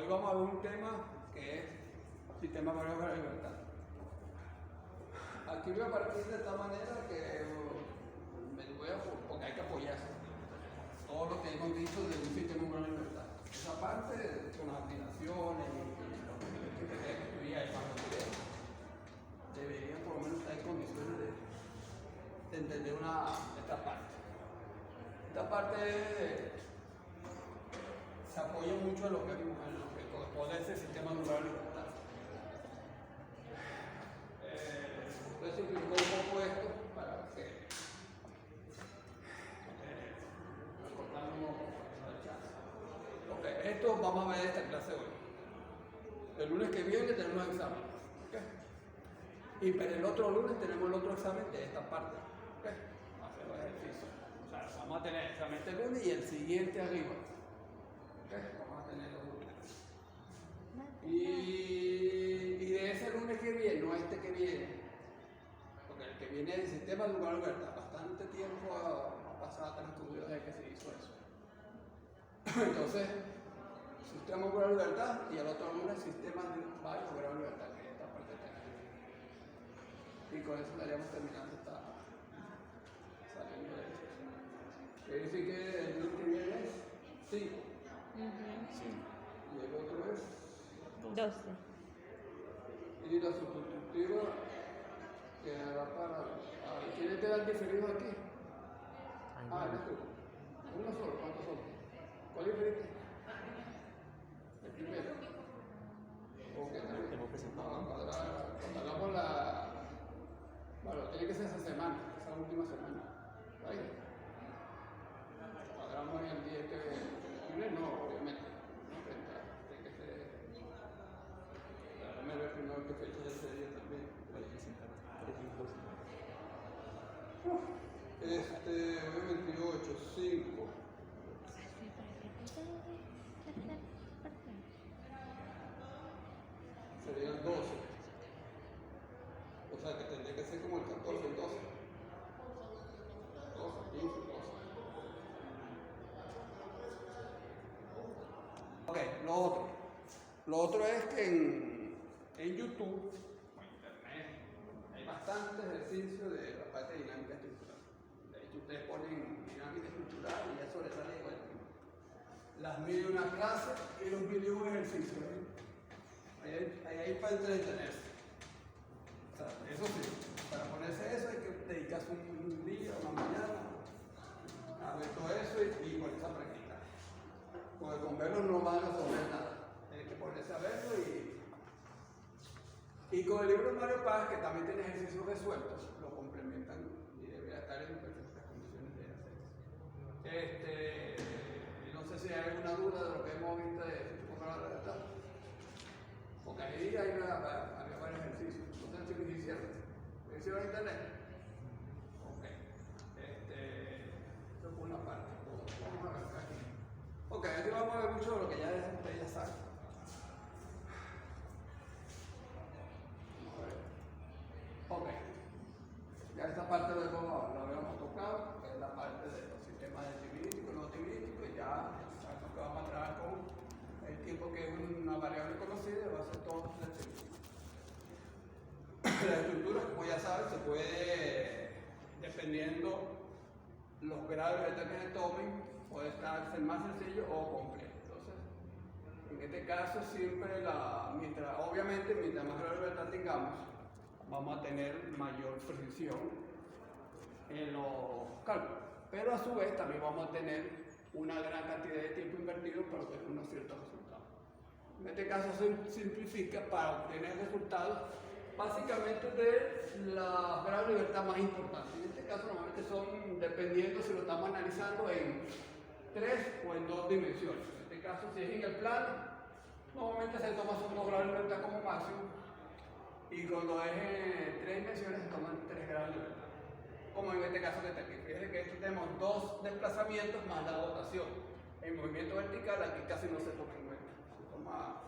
vamos a ver un tema que es sistema variable de libertad. Aquí voy a partir de esta manera que me voy a, porque hay que apoyarse. Todo lo que hemos dicho de un sistema variable de libertad. Esa parte con las aplicaciones y lo que estudiar y cuando deberían por lo menos estar en condiciones de entender esta parte. Esta parte se apoya mucho en lo que corresponde a ese sistema rural de libertad. Voy a simplificar un poco esto para que recortamos un poco la chance. Ok, esto vamos a ver esta clase hoy. El lunes que viene tenemos examen. Okay. Y para el otro lunes tenemos el otro examen de esta parte. Okay. Vamos a hacer los ejercicios. O sea, vamos a tener el examen este lunes y el siguiente arriba. Okay. Vamos a tener los lunes. Y de ese lunes que viene, no este que viene, porque el que viene del sistema de lugar de libertad, bastante tiempo ha pasado transcurrido desde que se hizo eso. Entonces, sistema de lugar de libertad y el otro lunes sistema de varios lugares de libertad, que es esta parte técnica. Y con eso estaríamos terminando saliendo de eso. Quiere decir que el lunes que viene es 5. Sí. Y el otro es 12. Y la sustitutiva quedará para. ¿Quiénes quedan diferidos aquí? Esto. Uno solo, ¿cuántos son? ¿Cuál es el diferente? El primero. Ok, cuando hagamos bueno, tiene que ser esa semana, esa última semana. ¿Vale? Cuadramos en el día que viene, no, obviamente. Tiene que ser. Déjame ver primero qué fecha es ese día también. 28, 5. Serían 12. O sea que tendría que ser como el 14, el 12. 12, 15, 12. Ok, lo otro es que en YouTube o internet hay bastantes ejercicios de la parte de dinámica estructural. De hecho, ustedes ponen dinámica estructural y ya sobresale igual. Las mide una clase y los mide un ejercicio. Ahí hay para entretenerse. O sea, eso sí, para ponerse eso hay que dedicarse un día, una mañana a ver todo eso y ponerse a practicar. Porque con verlo no van a resolver nada. Tienen que ponerse a verlo y con el libro de Mario Paz, que también tiene ejercicios resueltos, lo complementan y debería estar en perfectas condiciones de hacer eso. No sé si hay alguna duda de lo que hemos visto de cómo la redactar. Porque ahí había varios ejercicios. No sé si los hicieron. ¿Lo hicieron en internet? Ok. Eso fue una parte. Vamos a ver aquí. Ok, aquí vamos a ver mucho de lo que ustedes ya saben. Ok, ya esta parte de cómo lo habíamos tocado, que es la parte de los sistemas determinísticos y no determinísticos, y ya sabemos que vamos a trabajar con el tiempo que es una variable conocida y va a ser todo determinístico. La estructura, como ya saben, se puede, dependiendo los grados de libertad que se tomen, puede ser más sencillo o complejo. Entonces, en este caso siempre, obviamente, mientras más grado de libertad tengamos, vamos a tener mayor precisión en los cálculos. Pero a su vez también vamos a tener una gran cantidad de tiempo invertido para obtener unos ciertos resultados. En este caso se simplifica para obtener resultados básicamente de los grados de libertad más importantes. En este caso normalmente son, dependiendo si lo estamos analizando en 3 o en 2 dimensiones. En este caso, si es en el plano, normalmente se toma son 2 grados de libertad como máximo. Y cuando es en 3 dimensiones se toman 3 grados de libertad. Como en este caso que está aquí. Fíjense que aquí tenemos 2 desplazamientos más la rotación. En movimiento vertical aquí casi no se toma en cuenta. Se toma,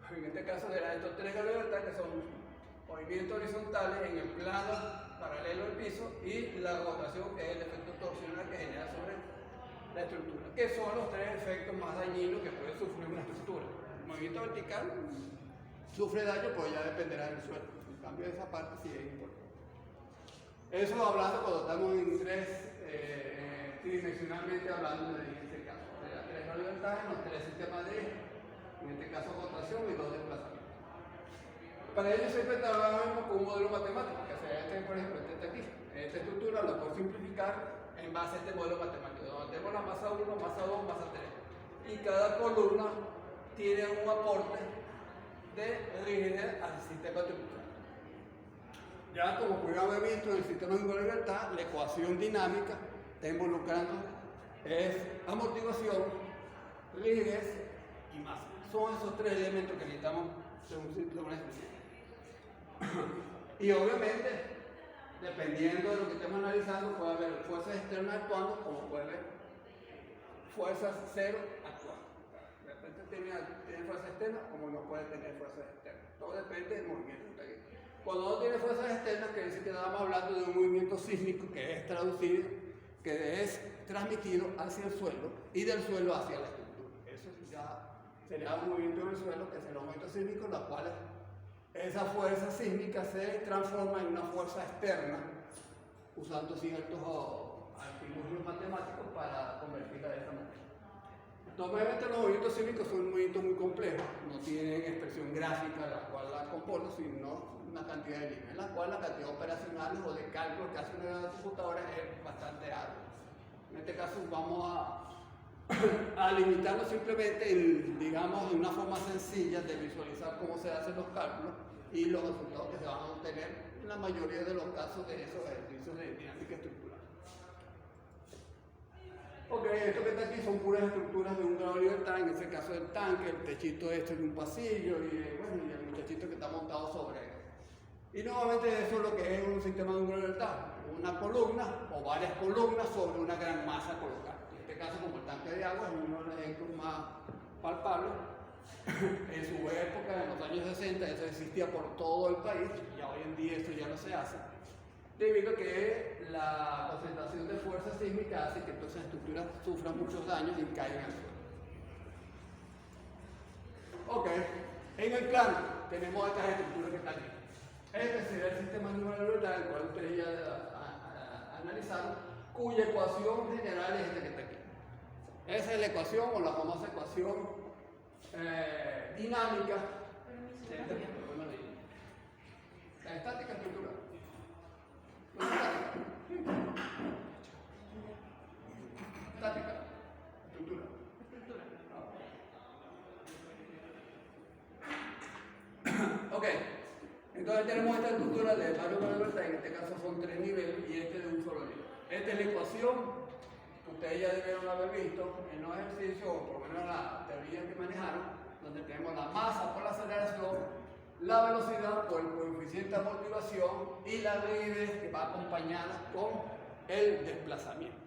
en este caso serán estos 3 grados de libertad que son movimientos horizontales en el plano paralelo al piso y la rotación que es el efecto torsional que genera sobre la estructura. Que son los 3 efectos más dañinos que puede sufrir una estructura. movimiento vertical sufre daño, pues ya dependerá del suelo. En cambio, esa parte sí es importante. Eso hablando cuando estamos en tres, tridimensionalmente hablando en este caso. O sea, tres libertades, los tres sistemas de, en este caso, rotación y dos desplazamientos. Para ello siempre trabajamos con un modelo matemático, que sea este, por ejemplo, este aquí. Esta estructura la puedo simplificar en base a este modelo matemático, donde tenemos la masa 1, masa 2, masa 3. Y cada columna tiene un aporte de rigidez al sistema estructural. Ya como pudieron haber visto en el sistema de libertad, la ecuación dinámica está involucrando es amortiguación, rigidez y masa. Son esos tres elementos que necesitamos según una estructura. Y obviamente, dependiendo de lo que estemos analizando, puede haber fuerzas externas actuando, como puede haber fuerzas cero actuando. De repente tiene fuerzas externas, como no puede tener fuerzas externas. Todo depende del movimiento que está aquí. Cuando no tiene fuerzas externas, quiere decir que estábamos hablando de un movimiento sísmico que es traducido, que es transmitido hacia el suelo y del suelo hacia la estructura. Eso ya sería un movimiento en el suelo, que será un movimiento sísmico, en la cual esa fuerza sísmica se transforma en una fuerza externa, usando ciertos artilugios matemáticos para convertirla de esa manera. Normalmente los movimientos sísmicos son movimientos muy complejos, no tienen expresión gráfica la cual la comporta, sino una cantidad de líneas, en la cual la cantidad operacional o de cálculo que hace una computadora es bastante ardua. En este caso vamos a limitarlo simplemente digamos, en una forma sencilla de visualizar cómo se hacen los cálculos y los resultados que se van a obtener en la mayoría de los casos de esos ejercicios de dinámica estructural. Ok, esto que está aquí son puras estructuras de un grado de libertad, en este caso del tanque, el techito este de un pasillo y, bueno, y el muchachito que está montado sobre él. Y nuevamente eso es lo que es un sistema de un grado de libertad, una columna o varias columnas sobre una gran masa colocada. En este caso, como el tanque de agua, es uno de los ejemplos más palpables. En su época, en los años 60, eso existía por todo el país, y hoy en día eso ya no se hace, debido a que la concentración de fuerza sísmica hace que todas esas estructuras sufran muchos daños y caigan al suelo. Ok, en el plano tenemos estas estructuras que están aquí. Este sería el sistema de libertad, el cual ustedes ya analizaron, cuya ecuación general es esta que está aquí. Esa es la ecuación, o la famosa ecuación dinámica de este problema de la estática estructural. Estática, estructura. Ok, entonces tenemos esta estructura de varios grados de libertad, en este caso son 3 niveles y este de un solo nivel. Esta es la ecuación que ustedes ya debieron haber visto en los ejercicios, o por lo menos en la teoría que manejaron, donde tenemos la masa por la aceleración, la velocidad por el coeficiente de amortiguación y la rigidez que va acompañada con el desplazamiento.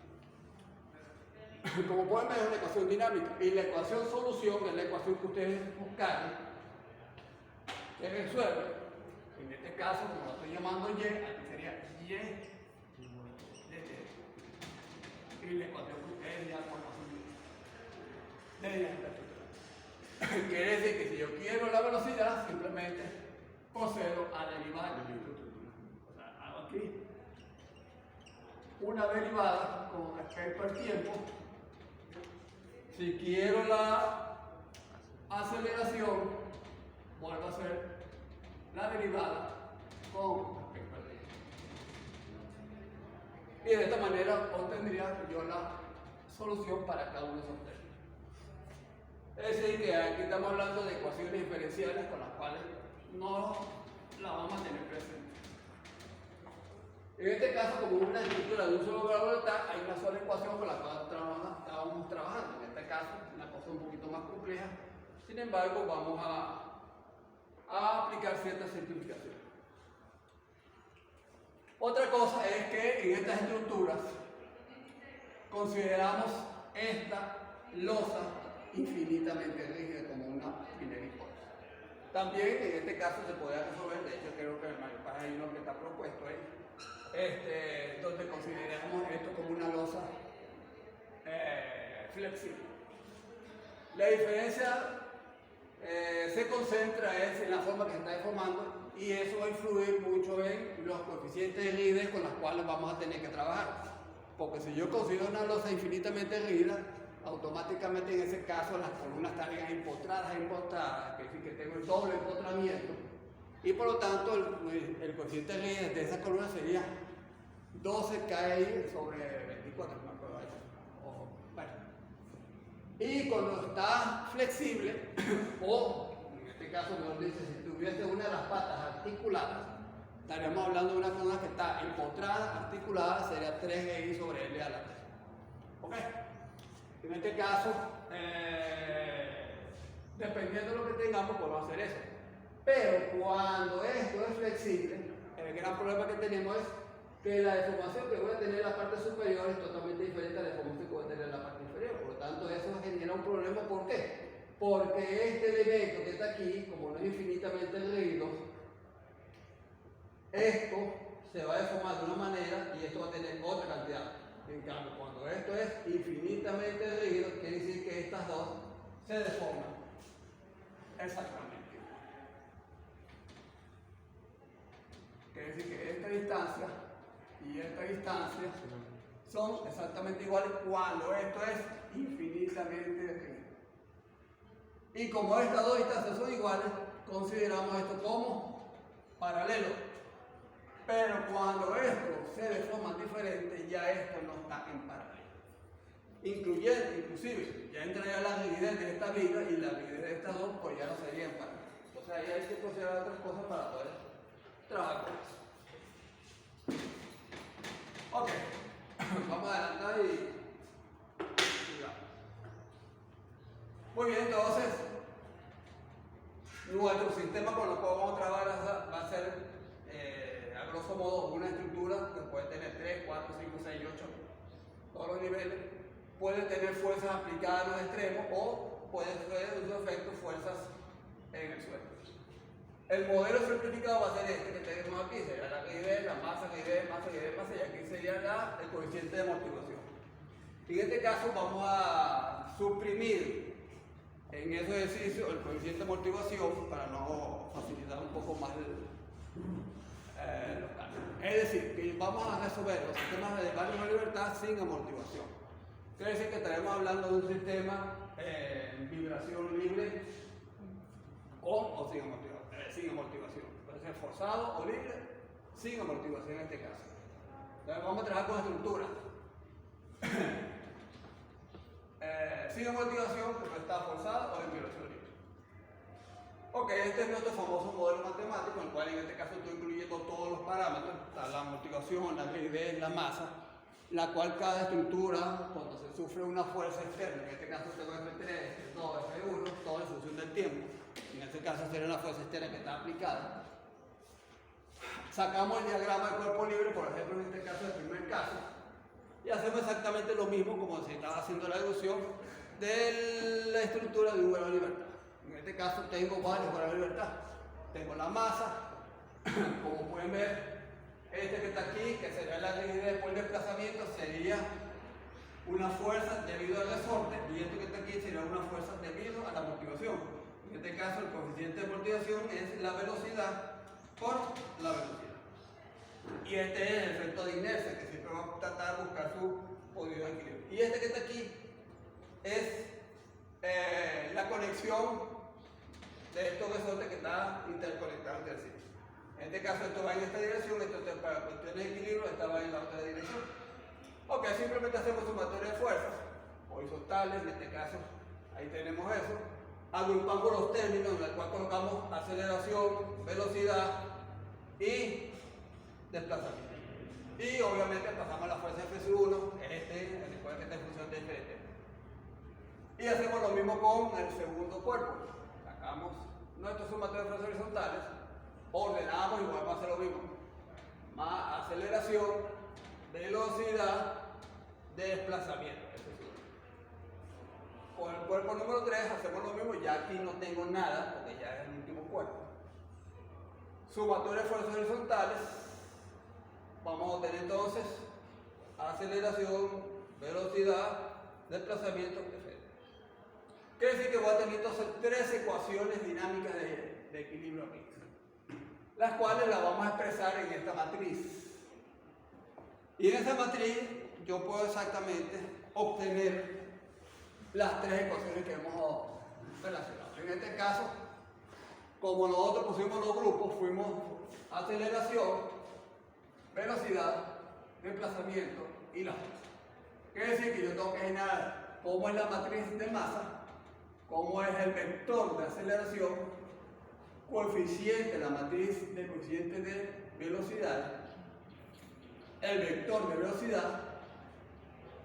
Como pueden ver, es una ecuación dinámica y la ecuación solución es la ecuación que ustedes buscaron, que resuelve. En este caso, como lo estoy llamando Y, aquí sería Y de Y. Y la ecuación que ustedes ya conocen de dinámica estructural. Quiere decir que si yo quiero la velocidad, simplemente procedo a derivar el movimiento estructural. O sea, hago aquí una derivada con respecto al tiempo. Si quiero la aceleración, vuelvo a hacer la derivada con respecto al tiempo. Y de esta manera obtendría yo la solución para cada uno de esos términos. Es decir, que aquí estamos hablando de ecuaciones diferenciales con las cuales no la vamos a tener presente. En este caso, como una estructura de un solo grado de libertad, hay una sola ecuación con la cual estábamos trabajando. En este caso, una cosa un poquito más compleja. Sin embargo, vamos a aplicar ciertas simplificaciones. Otra cosa es que en estas estructuras consideramos esta losa infinitamente rígida como una primera hipótesis. También en este caso se podría resolver, de hecho creo que el mayor parte de lo que está propuesto ahí, donde consideramos esto como una losa flexible. La diferencia se concentra en la forma que se está deformando y eso va a influir mucho en los coeficientes de rigidez con los cuales vamos a tener que trabajar. Porque si yo considero una losa infinitamente rígida, automáticamente en ese caso las columnas estarían empotradas, que decir que tengo el doble empotramiento y por lo tanto el coeficiente de rigidez de esa columna sería 12 KI sobre 24, no me acuerdo de eso. Bueno. Y cuando está flexible, o en este caso mejor dicho, si tuviese una de las patas articuladas, estaríamos hablando de una columna que está empotrada, articulada, sería 3GI sobre L a la 3. ¿Ok? En este caso, dependiendo de lo que tengamos, podemos hacer eso. Pero cuando esto es flexible, el gran problema que tenemos es que la deformación que voy a tener en la parte superior es totalmente diferente a la deformación que voy a tener en la parte inferior. Por lo tanto, eso genera un problema. ¿Por qué? Porque este elemento que está aquí, como no es infinitamente rígido, esto se va a deformar de una manera y esto va a tener otra cantidad. En cambio, cuando esto es infinitamente rígido, quiere decir que estas dos se deforman exactamente. Quiere decir que esta distancia y esta distancia son exactamente iguales cuando esto es infinitamente rígido. Y como estas dos distancias son iguales, consideramos esto como paralelo. Pero cuando esto se deforma diferente, ya esto no está en paralelo. Inclusive, ya entraría la rigidez de esta viga y la rigidez de estas dos, pues ya no sería en paralelo. Entonces ahí hay que considerar otras cosas para poder trabajar con eso. Ok, vamos a adelantar y sigamos. Muy bien, entonces, nuestro sistema con el cual vamos a trabajar va a ser a grosso modo una estructura que puede tener 3, 4, 5, 6, 8, todos los niveles. Puede tener fuerzas aplicadas en los extremos o puede ser en su efecto fuerzas en el suelo. El modelo simplificado va a ser este que tenemos aquí, sería la rigidez, la masa, rigidez, masa, rigidez, masa, y aquí sería el coeficiente de amortiguación. En este caso vamos a suprimir en ese ejercicio el coeficiente de amortiguación para no facilitar un poco más los cálculos. Es decir, que vamos a resolver los sistemas de barrio de libertad sin amortiguación. Quiere decir que estaremos hablando de un sistema en vibración libre con o sin amortiguación. Sin amortiguación. Puede ser forzado o libre, sin amortiguación en este caso. Entonces vamos a trabajar con estructuras. Sin amortiguación, que puede estar forzado o en vibración libre. Ok, este es nuestro famoso modelo matemático, en el cual en este caso estoy incluyendo todos los parámetros, la amortiguación, la rigidez, la masa, la cual cada estructura, cuando se sufre una fuerza externa, en este caso tengo F3, F2, F1, todo en función del tiempo. En este caso sería una fuerza externa que está aplicada. Sacamos el diagrama de cuerpo libre, por ejemplo, en este caso, el primer caso, y hacemos exactamente lo mismo como se estaba haciendo la deducción de la estructura de un vuelo de libertad. En este caso tengo varios vuelos de libertad. Tengo la masa, como pueden ver, este que está aquí, que sería la rigidez por el desplazamiento, sería una fuerza debido al resorte, y esto que está aquí sería una fuerza debido a la amortiguación. En este caso, el coeficiente de amortiguación es la velocidad por la velocidad. Y este es el efecto de inercia, que siempre va a tratar de buscar su posición de equilibrio. Y este que está aquí es la conexión de estos resortes que están interconectados entre sí. En este caso, esto va en esta dirección, esto para cuestiones de equilibrio, esta va en la otra dirección. Ok, simplemente hacemos sumatoria de fuerzas horizontales, en este caso, ahí tenemos eso. Agrupamos los términos en el cual colocamos aceleración, velocidad y desplazamiento. Y obviamente pasamos a la fuerza F1, recuerden que esta función es diferente. Y hacemos lo mismo con el segundo cuerpo. Sacamos nuestro sumatorio de fuerzas horizontales, ordenamos y volvemos a hacer lo mismo. Más aceleración, velocidad, desplazamiento. Con el cuerpo número 3 hacemos lo mismo, ya aquí no tengo nada, porque ya es el último cuerpo. Sumatoria de fuerzas horizontales, vamos a obtener entonces aceleración, velocidad, desplazamiento, etc. Quiere decir que voy a tener entonces 3 ecuaciones dinámicas de equilibrio aquí, las cuales las vamos a expresar en esta matriz. Y en esa matriz yo puedo exactamente obtener las 3 ecuaciones que hemos relacionado. En este caso, como nosotros pusimos los grupos, fuimos aceleración, velocidad, desplazamiento y la fuerza. Quiere decir que yo tengo que generar cómo es la matriz de masa, cómo es el vector de aceleración, coeficiente, la matriz de coeficiente de velocidad, el vector de velocidad,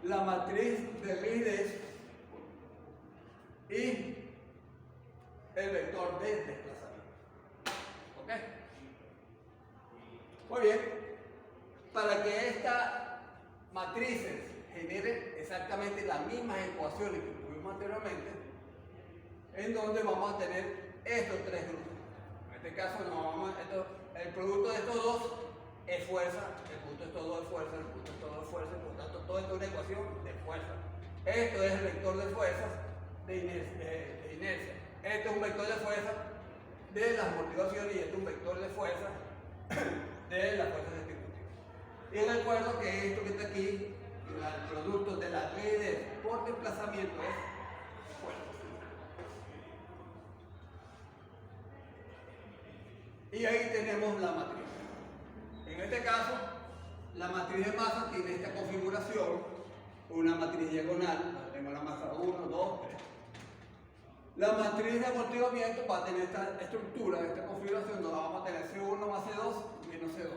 la matriz de rigidez y el vector de desplazamiento. ¿Ok? Muy bien. Para que estas matrices generen exactamente las mismas ecuaciones que tuvimos anteriormente, en donde vamos a tener estos 3 grupos. En este caso, el producto de estos dos es fuerza, el producto de estos dos es fuerza, el producto de estos dos es fuerza, por lo tanto, todo esto es una ecuación de fuerza. Esto es el vector de fuerzas de inercia. Este es un vector de fuerza de las amortiguaciones y este es un vector de fuerza de las fuerzas distributivas. Y recuerdo que esto que está aquí, el producto de la rigidez por desplazamiento es fuerza. Y ahí tenemos la matriz. En este caso, la matriz de masa tiene esta configuración, una matriz diagonal, tenemos la masa 1, 2, 3. La matriz de amortiguamiento va a tener esta estructura, esta configuración, donde vamos a tener C1 más C2 menos C2.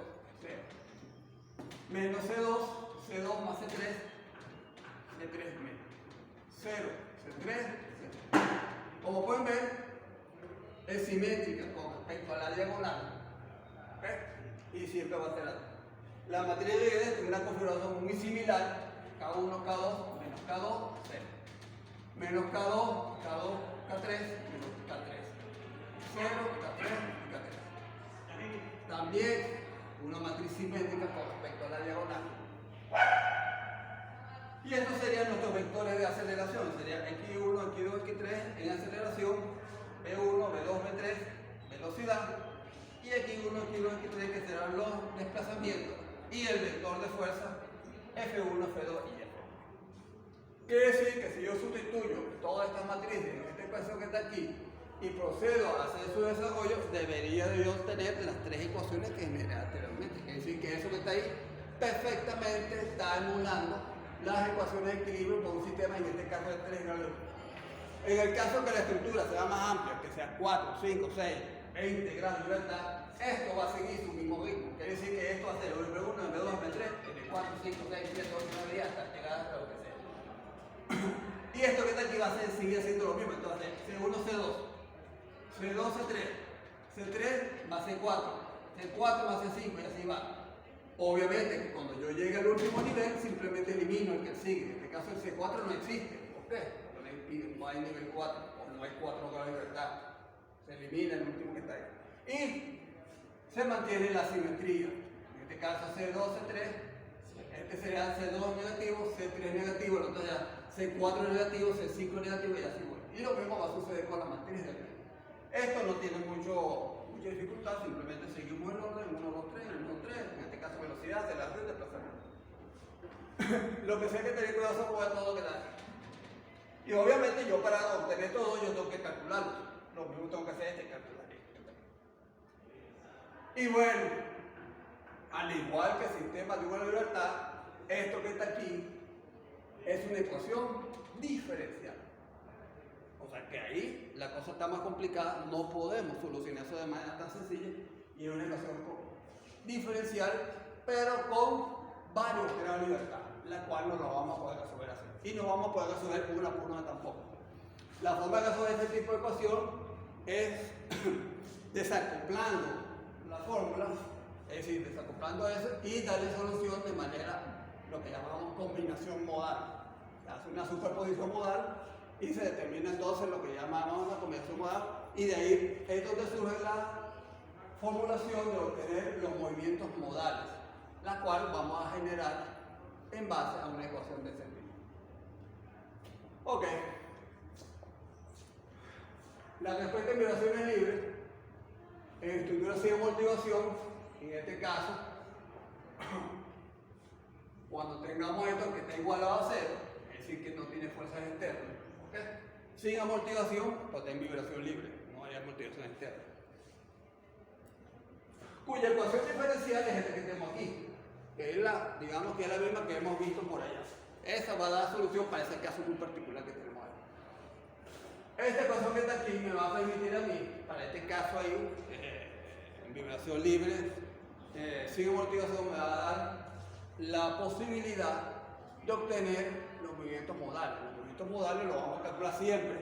Menos C2, C2 más C3, C3 menos. 0, C3, C3. Como pueden ver, es simétrica con respecto a la diagonal. ¿Okay? Y siempre va a ser así. La matriz de rigidez tiene una configuración muy similar, K1, K2, menos K2, 0. Menos K2, K2, K3, menos K3. 0, K3, K3. También una matriz simétrica con respecto a la diagonal. Y estos serían nuestros vectores de aceleración. Sería X1, X2, X3 en aceleración, V1, V2, V3, velocidad, y X1, X2, X3 que serán los desplazamientos, y el vector de fuerza F1, F2 y F1. Quiere decir que si yo sustituyo todas estas matrices en esta ecuación que está aquí y procedo a hacer su desarrollo, debería de yo tener las 3 ecuaciones que generé anteriormente. Quiere decir que eso que está ahí perfectamente está emulando las ecuaciones de equilibrio por un sistema, en este caso de 3 grados. En el caso que la estructura sea más amplia, que sea 4, 5, 6, 20 grados de libertad, esto va a seguir su mismo ritmo. Quiere decir que esto va a ser V1, V2, V3, V4, 5, 6, 7, 8, 9 días hasta llegar hasta lo que sea. Y esto que está aquí va a seguir haciendo lo mismo. Entonces, C1, C2, C2, C3, C3 más C4, C4 más C5 y así va. Obviamente que cuando yo llegue al último nivel, simplemente elimino el que sigue. En este caso el C4 no existe. ¿Por qué? No hay nivel 4, o no hay 4 grados de libertad. Se elimina el último que está ahí. Y se mantiene la simetría. En este caso C2, C3, este sería C2 negativo, C3 negativo, el otro ya C4 negativo, C5 negativo y así bueno. Y lo mismo va a suceder con la matriz de rigidez. Esto no tiene mucha dificultad, simplemente seguimos el orden 1, 2, 3, 1, 2, 3, en este caso velocidad, aceleración, desplazamiento. Lo que sí hay que tener cuidado es con todo lo que da aquí. Y obviamente yo para obtener todo yo tengo que calcularlo. Lo mismo tengo que hacer es calcular esto. Y bueno, al igual que el sistema de igual libertad, esto que está aquí es una ecuación diferencial. O sea que ahí la cosa está más complicada, no podemos solucionar eso de manera tan sencilla y es una ecuación diferencial, pero con varios grados de libertad, la cual no lo vamos a poder resolver así. Y no vamos a poder resolver una por una tampoco. La forma de resolver este tipo de ecuación es desacoplando la fórmula, es decir, desacoplando eso y darle solución de manera, lo que llamamos combinación modal. Se hace una superposición modal y se determina entonces lo que llamamos una combinación modal y de ahí es donde surge la formulación de obtener los movimientos modales, la cual vamos a generar en base a una ecuación de ese tipo. Ok. La respuesta en vibraciones libres, en estructura sin amortiguación, en este caso, cuando tengamos esto que está igualado a cero, es decir, que no tiene fuerzas externas, ¿okay? Sin amortiguación, pues está en vibración libre, no hay amortiguación externa. Cuya ecuación diferencial es esta que tenemos aquí, que es la, digamos que es la misma que hemos visto por allá. Esa va a dar solución para ese caso muy particular que tenemos ahí. Esta ecuación que está aquí me va a permitir a mí, para este caso ahí, en vibración libre, sin amortiguación, me va a dar la posibilidad de obtener los movimientos modales. Los movimientos modales los vamos a calcular siempre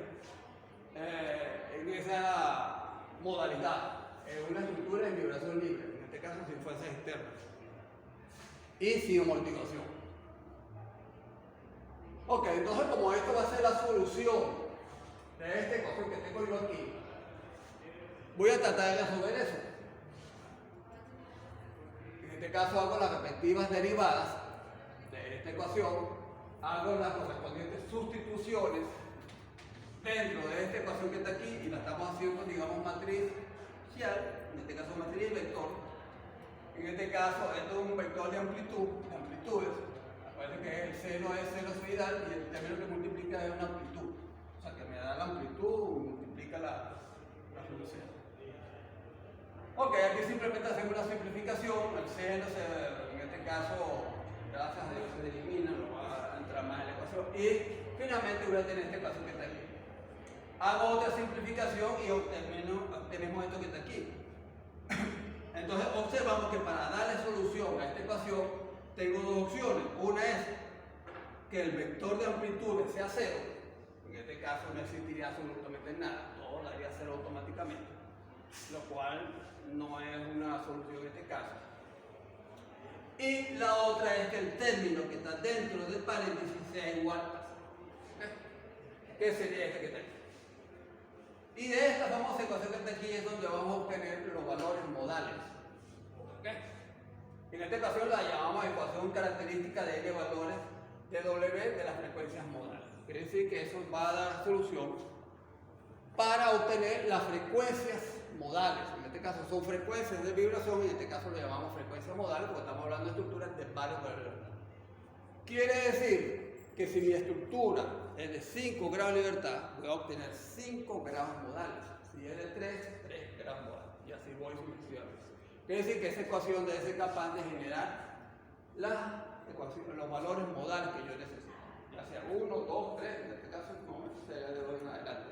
en esa modalidad. Es una estructura en vibración libre, en este caso sin fuerzas externas y sin amortiguación. Ok, entonces como esto va a ser la solución de esta ecuación que tengo yo aquí, voy a tratar de resolver eso. En este caso hago las respectivas derivadas de esta ecuación, hago las correspondientes sustituciones dentro de esta ecuación que está aquí y la estamos haciendo, digamos, matriz, en este caso matriz vector. En este caso, esto es un vector de amplitudes. Acuérdense que el seno es seno esferoidal y el término que multiplica es una amplitud. O sea, que me da la amplitud, multiplica la velocidad. Ok, aquí simplemente hacemos una simplificación. El seno, en este caso, gracias a Dios, se elimina, no va a entrar más en la ecuación. Y finalmente voy a tener este caso que está aquí. Hago otra simplificación y obtenemos esto que está aquí. Entonces observamos que para darle solución a esta ecuación tengo dos opciones. Una es que el vector de amplitudes sea cero. En este caso no existiría absolutamente nada, todo daría cero automáticamente, lo cual no es una solución en este caso. Y la otra es que el término que está dentro del paréntesis sea igual a cero. ¿Qué sería este que está aquí? Y de esta famosa ecuación que está aquí es donde vamos a obtener los valores modales. ¿Okay? En esta ecuación la llamamos ecuación característica de N valores de W de las frecuencias modales. Quiere decir que eso va a dar solución para obtener las frecuencias modales. En este caso son frecuencias de vibración y en este caso lo llamamos frecuencias modales porque estamos hablando de estructuras de varios valores. Quiere decir que si mi estructura es de 5 grados de libertad, voy a obtener 5 grados modales. Si es de 3 grados modales. Y así voy sucesivamente. Quiere decir que esa ecuación debe ser capaz de generar los valores modales que yo necesito. Ya sea 1, 2, 3, en este caso no sería de 2 en adelante.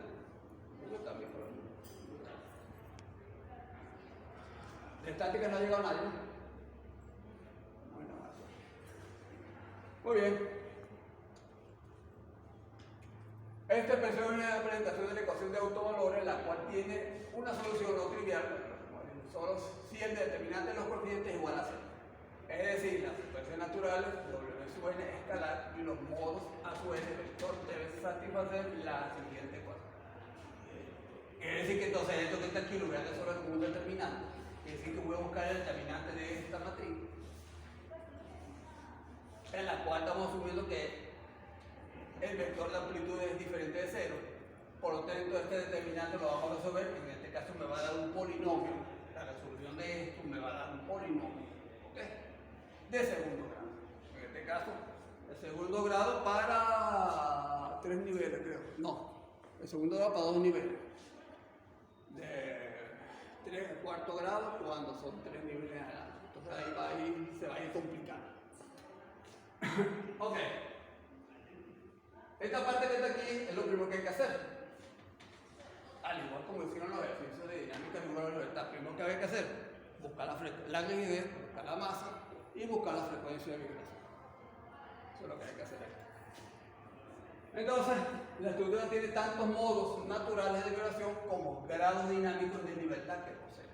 Yo también por ejemplo. De estática no ha llegado nadie. Muy bien. Esta expresión es una presentación de la ecuación de autovalores, la cual tiene una solución no trivial, solo si el determinante de los coeficientes es igual a 0. Es decir, las frecuencias naturales, W sub n escalar, y los modos a su n vector deben satisfacer la siguiente ecuación. Quiere decir que entonces esto que está aquí lo voy a resolver como un determinante. Quiere decir que voy a buscar el determinante de esta matriz, en la cual estamos asumiendo que el vector de amplitud es diferente de 0, por lo tanto este determinante lo vamos a resolver, en este caso me va a dar un polinomio, la resolución de esto me va a dar un polinomio, ¿okay? De segundo grado, en este caso el segundo grado para 3 niveles creo, no, el segundo grado para 2 niveles, de 3 a cuarto grado cuando son 3 niveles adelante, entonces ahí se va a ir complicando. Ok. Esta parte que está aquí es lo primero que hay que hacer. Al igual como hicieron los ejercicios de dinámica de número de libertad, primero que hay que hacer, buscar la rigidez, buscar la masa y buscar la frecuencia de vibración. Eso es lo que hay que hacer aquí. Entonces, la estructura tiene tantos modos naturales de vibración como grados dinámicos de libertad que posee.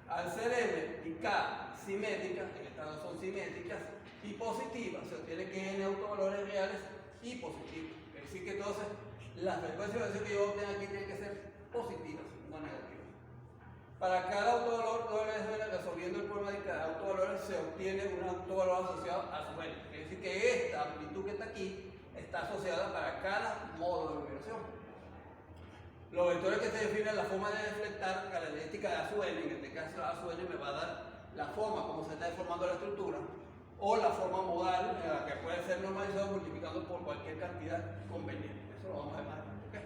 Al ser M y K simétricas, en este caso son simétricas, y positivas, se obtiene que n autovalores reales y positivos. Es decir, que entonces las frecuencias de vibración que yo obtenga aquí tienen que ser positivas, no negativas. Para cada autovalor, resolviendo el problema de cada autovalor, se obtiene un autovalor asociado a su n. Es decir, que esta amplitud que está aquí está asociada para cada modo de vibración. Los vectores que se definen la forma de deflectar característica de A sub n, en este caso A sub n me va a dar la forma como se está deformando la estructura, o la forma modal, que puede ser normalizado multiplicando por cualquier cantidad conveniente. Eso lo vamos a dejar. ¿Okay?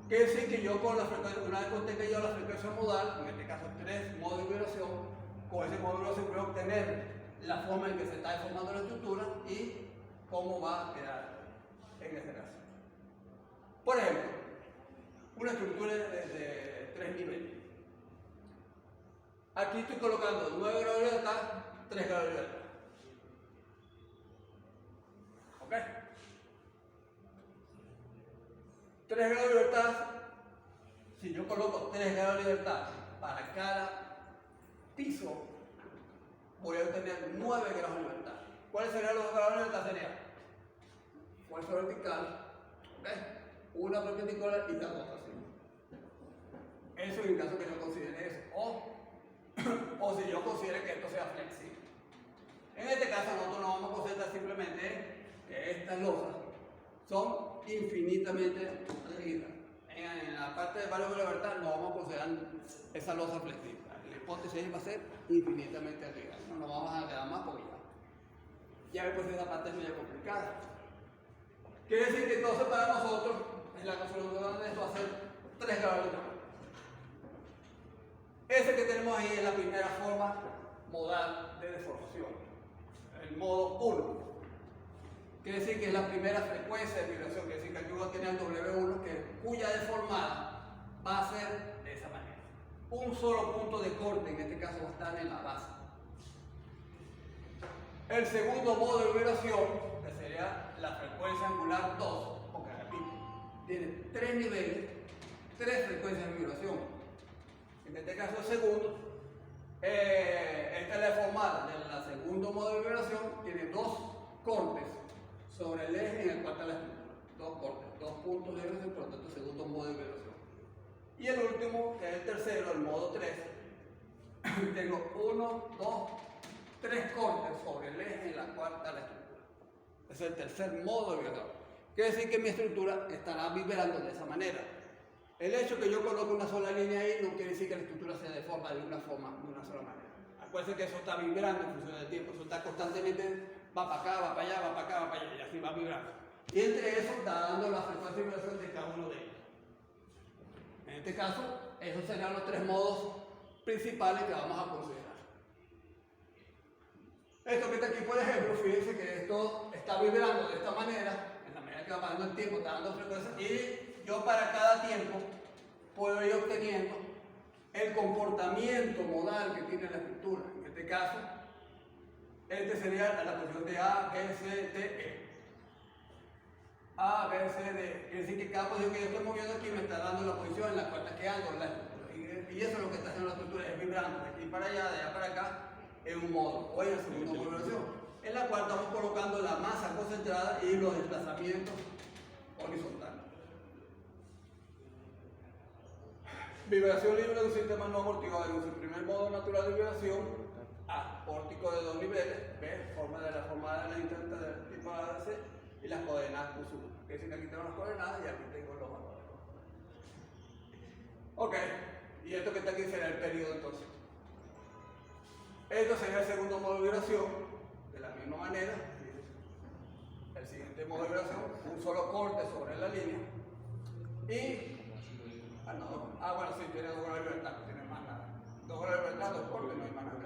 Quiere decir que yo con la frecuencia, una vez que tenga yo la frecuencia modal, en este caso 3 modos de vibración, con ese modo de vibración voy a obtener la forma en que se está deformando la estructura y cómo va a quedar en este caso. Por ejemplo, una estructura de 3 niveles. Aquí estoy colocando 9 grados de libertad, 3 grados de libertad. ¿Ok? 3 grados de libertad, si yo coloco 3 grados de libertad para cada piso, voy a obtener 9 grados de libertad. ¿Cuáles serían los grados de libertad? Sería fuerza vertical, ¿okay? Una perpendicular y la otra así. Eso en caso que yo considere eso. O si yo considere que esto sea flexible. En este caso nosotros nos vamos a concentrar simplemente que estas losas son infinitamente rígidas. En la parte de valor de libertad no vamos a considerar esa losa flexible. La hipótesis va a ser infinitamente rígida. No nos vamos a quedar más porque ya después esa parte es medio complicada. Quiere decir que entonces para nosotros en la resolución de esto va a ser 3 grados de libertad. Ese que tenemos ahí es la primera forma modal de deformación, el modo 1. Quiere decir que es la primera frecuencia de vibración, quiere decir que aquí voy a tener el W1 cuya deformada va a ser de esa manera. Un solo punto de corte, en este caso va a estar en la base. El segundo modo de vibración, que sería la frecuencia angular 2, porque repito, tiene 3 niveles, 3 frecuencias de vibración. En este caso el segundo, esta es la deformada del segundo modo de vibración, tiene 2 cortes sobre el eje en el cual está la estructura. 2 cortes, 2 puntos de vibración, por lo tanto segundo modo de vibración. Y el último, que es el tercero, el modo 3, tengo 1, 2, 3 cortes sobre el eje en la cual está la estructura. Es el tercer modo de vibración. Quiere decir que mi estructura estará vibrando de esa manera. El hecho que yo coloque una sola línea ahí no quiere decir que la estructura se deforma de una forma, de una sola manera. Acuérdense que eso está vibrando en función del tiempo, eso está constantemente, va para acá, va para allá, va para acá, va para allá, y así va vibrando. Y entre eso está dando la frecuencia de vibración de cada uno de ellos. En este caso, esos serían los 3 modos principales que vamos a considerar. Esto que está aquí, por ejemplo, fíjense que esto está vibrando de esta manera, en la medida que va pasando el tiempo, está dando frecuencia, y yo para cada tiempo puedo ir obteniendo el comportamiento modal que tiene la estructura. En este caso, este sería la posición de A, B, C, D, E. A, B, C, D. Quiere decir que cada posición que yo estoy moviendo aquí me está dando la posición en la cual está quedando la estructura. Y eso es lo que está haciendo la estructura, es vibrando de aquí para allá, de allá para acá, en un modo, o en el segundo modo de vibración, en la cual estamos colocando la masa concentrada y los desplazamientos horizontales. Vibración libre de un sistema no amortiguado en su primer modo natural de vibración. A, pórtico de 2 niveles. B, forma de la formada de la intenta del tipo ABC y las coordenadas Q sub. Quiere decir que aquí tengo las coordenadas y aquí tengo los valores. Ok, y esto que está aquí será el periodo entonces. Esto sería el segundo modo de vibración, de la misma manera. El siguiente modo de vibración, un solo corte sobre la línea. Y bueno, sí, tiene 2 grados de libertad, no tiene más nada. 2 grados de libertad, 2 cortes, no hay más nada.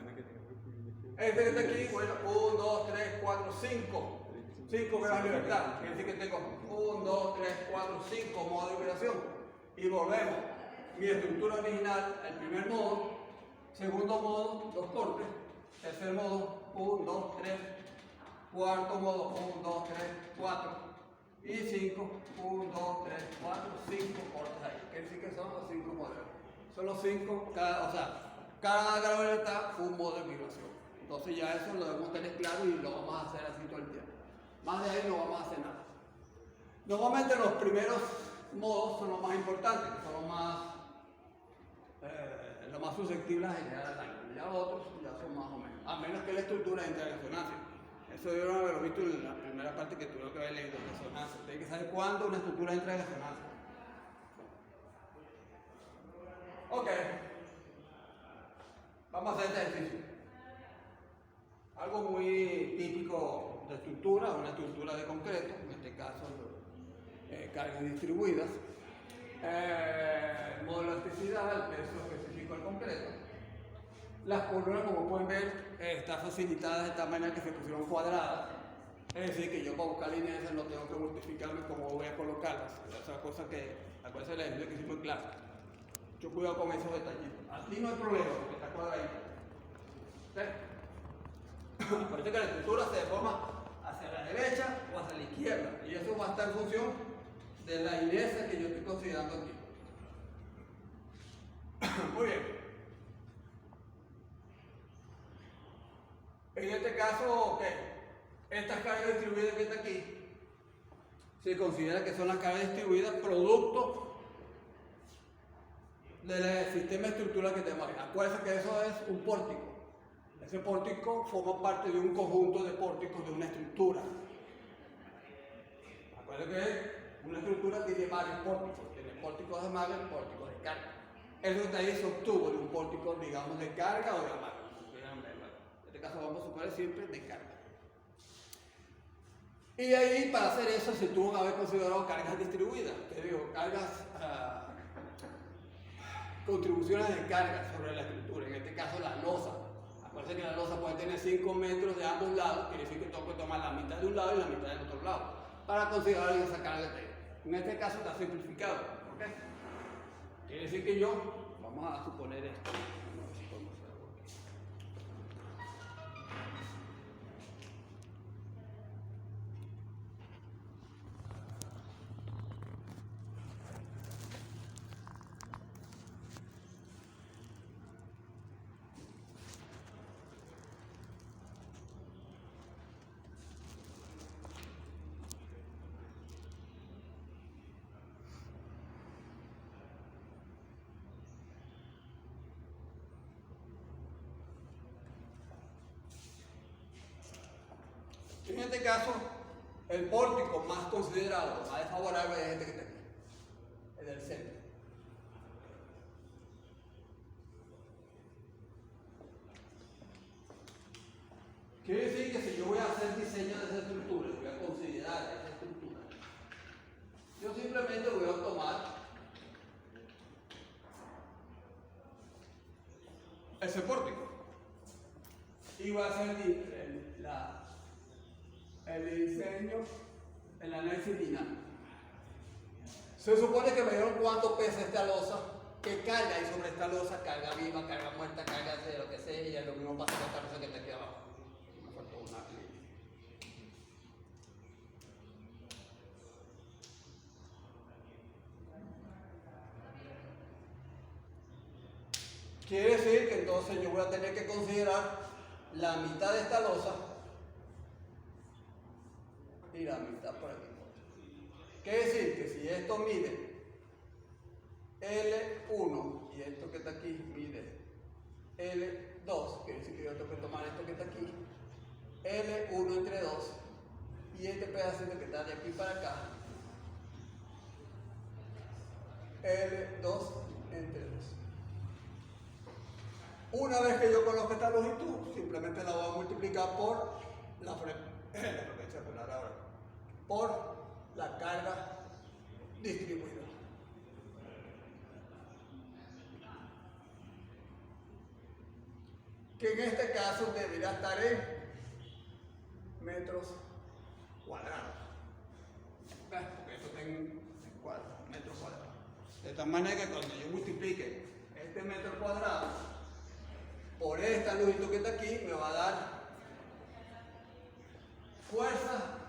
Este que está aquí, bueno, 1, 2, 3, 4, 5. 5 grados de libertad. Quiere decir que tengo 1, 2, 3, 4, 5 modos de vibración. Y volvemos. Mi estructura original, el primer modo. Segundo modo, 2 cortes. Tercer modo, 1, 2, 3. Cuarto modo, 1, 2, 3, 4. Y 5, 1, 2, 3, 4, 5 cortes ahí. Quiere decir que son los 5 modelos. Son los 5, cada grado de libertad fue un modo de vibración. Entonces ya eso lo debemos tener claro y lo vamos a hacer así todo el tiempo. Más de ahí no vamos a hacer nada. Normalmente los primeros modos son los más importantes, que son los más susceptibles a generar daño. Ya los otros ya son más o menos. A menos que la estructura entre en resonancia. Eso debieron haberlo visto en la primera parte que tuvieron que haber leído, resonancia. Hay que saber cuándo una estructura entra en resonancia. Ok. Vamos a hacer este ejercicio. Algo muy típico de estructura, una estructura de concreto, en este caso cargas distribuidas. El modo de elasticidad, el peso específico del concreto. Las columnas, como pueden ver, están facilitadas de esta manera que se pusieron cuadradas. Es decir, que yo para buscar líneas esas no tengo que mortificarme cómo voy a colocarlas. Esa cosa que, acuérdense del ejemplo que hicimos en clase. Yo cuidado con esos detallitos. Aquí no hay problema porque está cuadradito. ¿Okay? Parece que la estructura se deforma hacia la derecha o hacia la izquierda. Y eso va a estar en función de la inercia que yo estoy considerando aquí. Muy bien. En este caso, ok, estas cargas distribuidas que está aquí, se considera que son las cargas distribuidas producto del sistema estructural que tenemos ahí. Acuérdense que eso es un pórtico. Ese pórtico forma parte de un conjunto de pórticos de una estructura. Acuérdense que una estructura tiene varios pórticos. Tiene pórticos de amarre y pórticos de carga. Eso que está ahí se obtuvo de un pórtico, digamos, de carga o de amarre. En este caso vamos a suponer siempre de carga. Y ahí, para hacer eso, se tuvo que haber considerado cargas distribuidas. Te digo, cargas, contribuciones de carga sobre la estructura. En este caso, la losa. Acuérdense que la losa puede tener 5 metros de ambos lados. Quiere decir que tengo que tomar la mitad de un lado y la mitad del otro lado para considerar esa carga de ahí. En este caso está simplificado. ¿Okay? Quiere decir que yo, vamos a suponer esto. En este caso, el pórtico más considerado, más desfavorable es este que está aquí, el del centro. Quiere decir que si yo voy a hacer diseño de esa estructura, voy a considerar esa estructura, yo simplemente voy a tomar ese pórtico y voy a hacer el diseño, el análisis dinámico. Se supone que me dieron cuánto pesa esta losa, qué carga hay sobre esta losa, carga viva, carga muerta, carga de lo que sea, y es lo mismo pasa con esta losa que está aquí abajo. Me faltó una línea. Quiere decir que entonces yo voy a tener que considerar la mitad de esta losa y la mitad por aquí. Quiere decir que si esto mide L1 y esto que está aquí mide L2, quiere decir que yo tengo que tomar esto que está aquí, L1 entre 2, y este pedacito que está de aquí para acá, L2 entre 2. Una vez que yo conozco esta longitud, simplemente la voy a multiplicar por la frecuencia polar ahora, por la carga distribuida. Que en este caso debería estar en metros cuadrados. Porque esto está en metros cuadrados. De tal manera que cuando yo multiplique este metro cuadrado por esta longitud que está aquí, me va a dar fuerza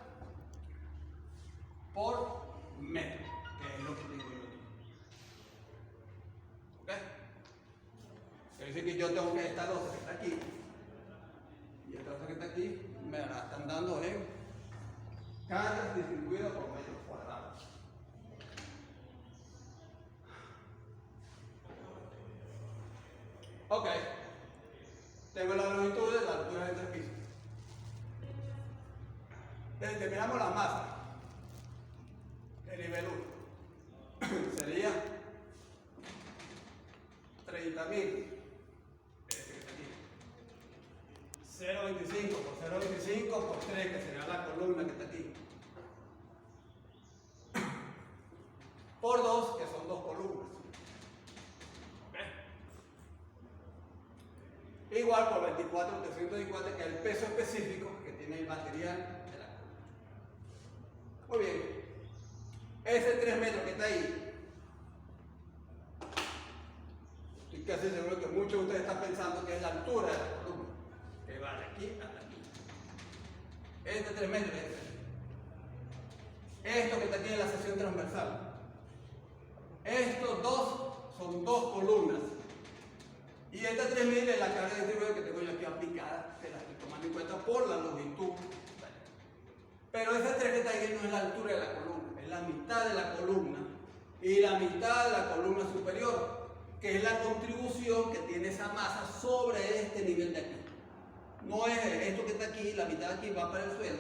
por metro, que es lo que tengo yo aquí. ¿Ok? Quiere decir que yo tengo que esta losa que está aquí y esta losa que está aquí me la están dando en cargas distribuidas por metros cuadrados. Ok. Tengo la longitud de la altura de 3 pisos. Determinamos la masa. El nivel 1 sería 30.000. 0.25 por 0.25 por 3, que será la columna que está aquí. Por 2, que son 2 columnas. ¿Okay? Igual por 24, 350, que es el peso específico que tiene el material de la columna. Muy bien. Ese 3 metros que está ahí, estoy casi seguro que muchos de ustedes están pensando que es la altura de la columna, que va de aquí hasta aquí. Este 3 metros es esto que está aquí en la sección transversal. Estos dos son 2 columnas. Y esta 3.000 es la carga distribuida que tengo yo aquí aplicada, que la estoy tomando en cuenta por la longitud. Pero ese 3 que está ahí no es la altura de la columna, es la mitad de la columna y la mitad de la columna superior, que es la contribución que tiene esa masa sobre este nivel de aquí. No es esto que está aquí, la mitad de aquí va para el suelo,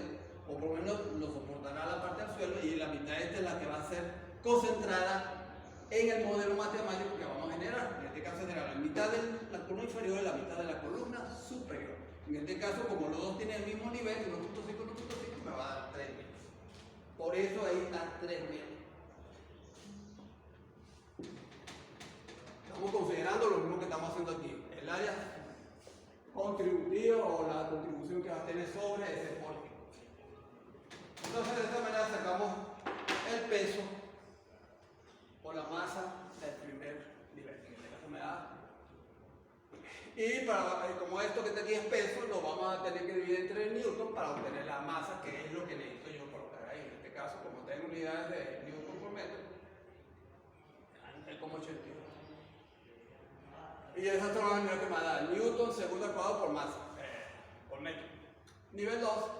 o por lo menos lo soportará la parte del suelo, y la mitad esta es la que va a ser concentrada en el modelo matemático que vamos a generar. En este caso será la mitad de la columna inferior y la mitad de la columna superior. En este caso, como los dos tienen el mismo nivel, 1.5, 1.5, me va a dar 3 metros. Por eso ahí está 3 metros. Estamos considerando lo mismo que estamos haciendo aquí. El área contributiva o la contribución que va a tener sobre ese pórtico. Entonces, de esta manera sacamos el peso o la masa del primer nivel. En este caso me da. Y como esto que está aquí es peso, lo vamos a tener que dividir entre newton para obtener la masa, que es lo que necesito yo colocar ahí. En este caso, como tengo unidades de newton por metro, es como 82. Y esas son las unidades que me da newton segundo al cuadrado por masa, por metro. Nivel 2,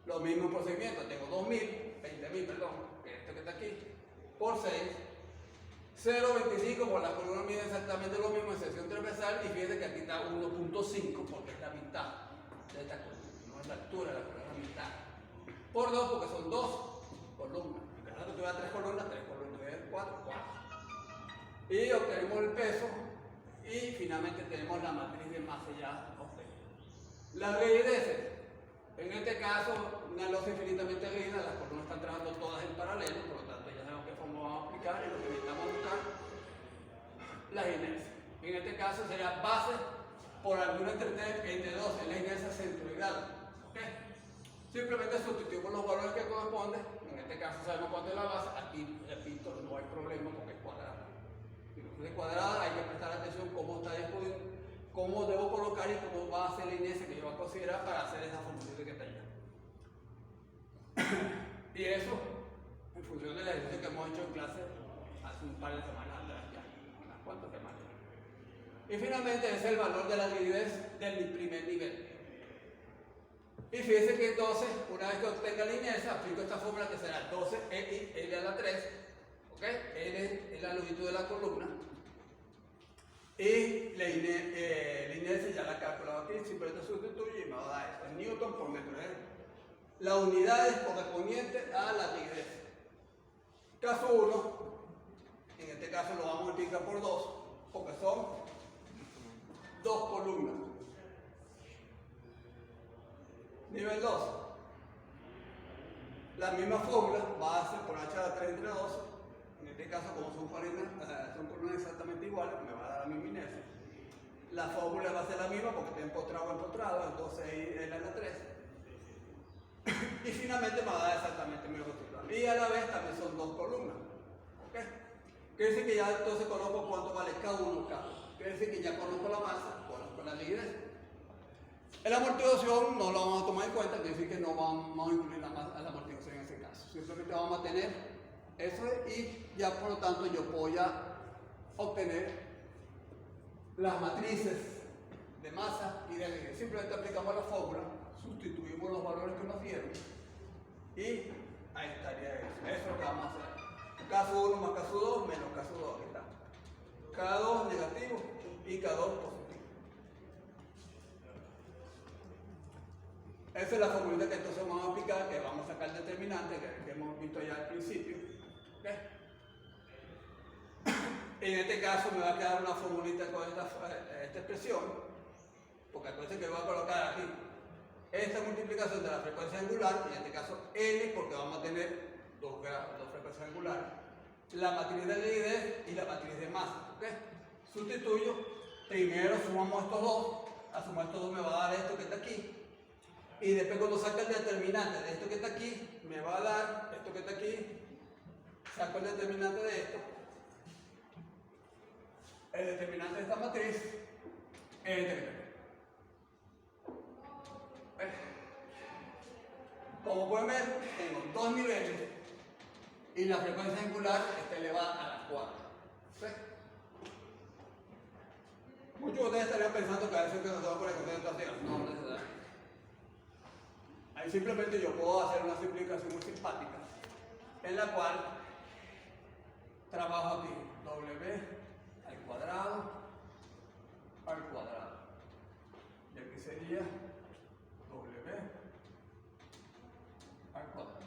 los mismos procedimientos. Tengo 20.000, perdón, que este que está aquí, por 6. 0.25 por la columna mide exactamente lo mismo en sección transversal, y fíjense que aquí está 1.5 porque es la mitad de esta columna, no es la altura de la columna, la mitad. Por 2 porque son 2 columnas. En caso de que tuviera 3 columnas, 4, 4. Y obtenemos el peso y finalmente tenemos la matriz de masa ya obtenida. Las rigideces. En este caso, una losa infinitamente rígida, las columnas están trabajando todas en paralelo, por lo tanto ya sabemos qué forma vamos a aplicar, y lo que necesitamos buscar las inercias. En este caso sería base por alguna entre 2, es la inercia centroidal. ¿Okay? Simplemente sustituimos los valores que corresponden. En este caso sabemos cuánto es la base, aquí repito, no hay problema porque es cuadrada. Si no es cuadrada, hay que prestar atención cómo está disponible, cómo debo colocar y cómo va a ser la inercia que yo voy a considerar para hacer esa función que está allá. Y eso, en función del ejercicio que hemos hecho en clase hace un par de semanas atrás, ya, unas cuantas semanas. Y finalmente ese es el valor de la rigidez del primer nivel. Y fíjense que entonces, una vez que obtenga la inercia, aplico esta fórmula que será 12 L a la 3, ¿ok? L es la longitud de la columna. Y la inercia ya la he calculado aquí, simplemente sustituyo y me va a dar esto, en newton por metro. La unidad es correspondiente a la rigidez. Caso 1, en este caso lo vamos a multiplicar por 2, porque son 2 columnas. Nivel 2. La misma fórmula, base por h a la 3 entre 2. En este caso, como son columnas exactamente iguales, me va a dar la misma inercia. La fórmula va a ser la misma porque está empotrado, entonces L a la 3. Y finalmente me va a dar exactamente el mismo resultado. Y a la vez también son 2 columnas. ¿Okay? Quiere decir que ya entonces conozco cuánto vale cada uno. Quiere decir que ya conozco la masa, conozco la rigidez. En la amortiguación no lo vamos a tomar en cuenta, quiere decir que no vamos a incluir la amortiguación en ese caso. Simplemente vamos a tener eso y ya por lo tanto yo voy a obtener las matrices de masa y de rigidez. Simplemente aplicamos la fórmula, sustituimos los valores que nos dieron y ahí estaría eso. Eso es lo que vamos a hacer. Caso 1 más caso 2 menos caso 2. Aquí está. K2 negativo y K2 positivo. Esa es la fórmula que entonces vamos a aplicar, que vamos a sacar el determinante que hemos visto ya al principio. ¿Okay? En este caso me va a quedar una formulita con esta expresión, porque acuérdense que voy a colocar aquí esta multiplicación de la frecuencia angular, en este caso n, porque vamos a tener dos frecuencias angulares, la matriz de liquidez y la matriz de masa. ¿Okay? Sustituyo, primero sumamos estos dos, a sumar estos dos me va a dar esto que está aquí, y después cuando saca el determinante de esto que está aquí, me va a dar esto que está aquí, saco el determinante de esto, el determinante de esta matriz es este que está aquí. Como pueden ver, tengo dos niveles y la frecuencia angular está elevada a las 4. ¿Sí? Muchos de ustedes estarían pensando que a veces que nos vamos por la concentración. No, no es necesario. Ahí simplemente yo puedo hacer una simplificación muy simpática en la cual trabajo aquí W al cuadrado y aquí sería W al cuadrado.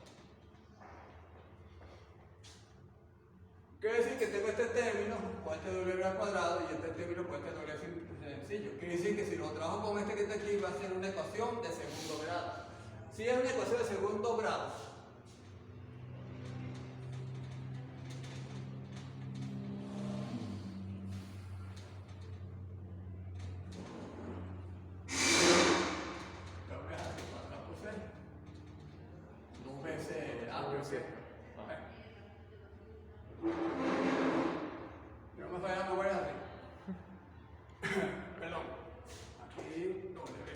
Quiere decir que tengo este término con este W al cuadrado y este término con este W sencillo. Quiere decir que si lo trabajo con este que está aquí va a ser una ecuación de segundo grado. Si es una ecuación de segundo grado, dos veces A, yo me falla la memoria así. Perdón. Aquí W.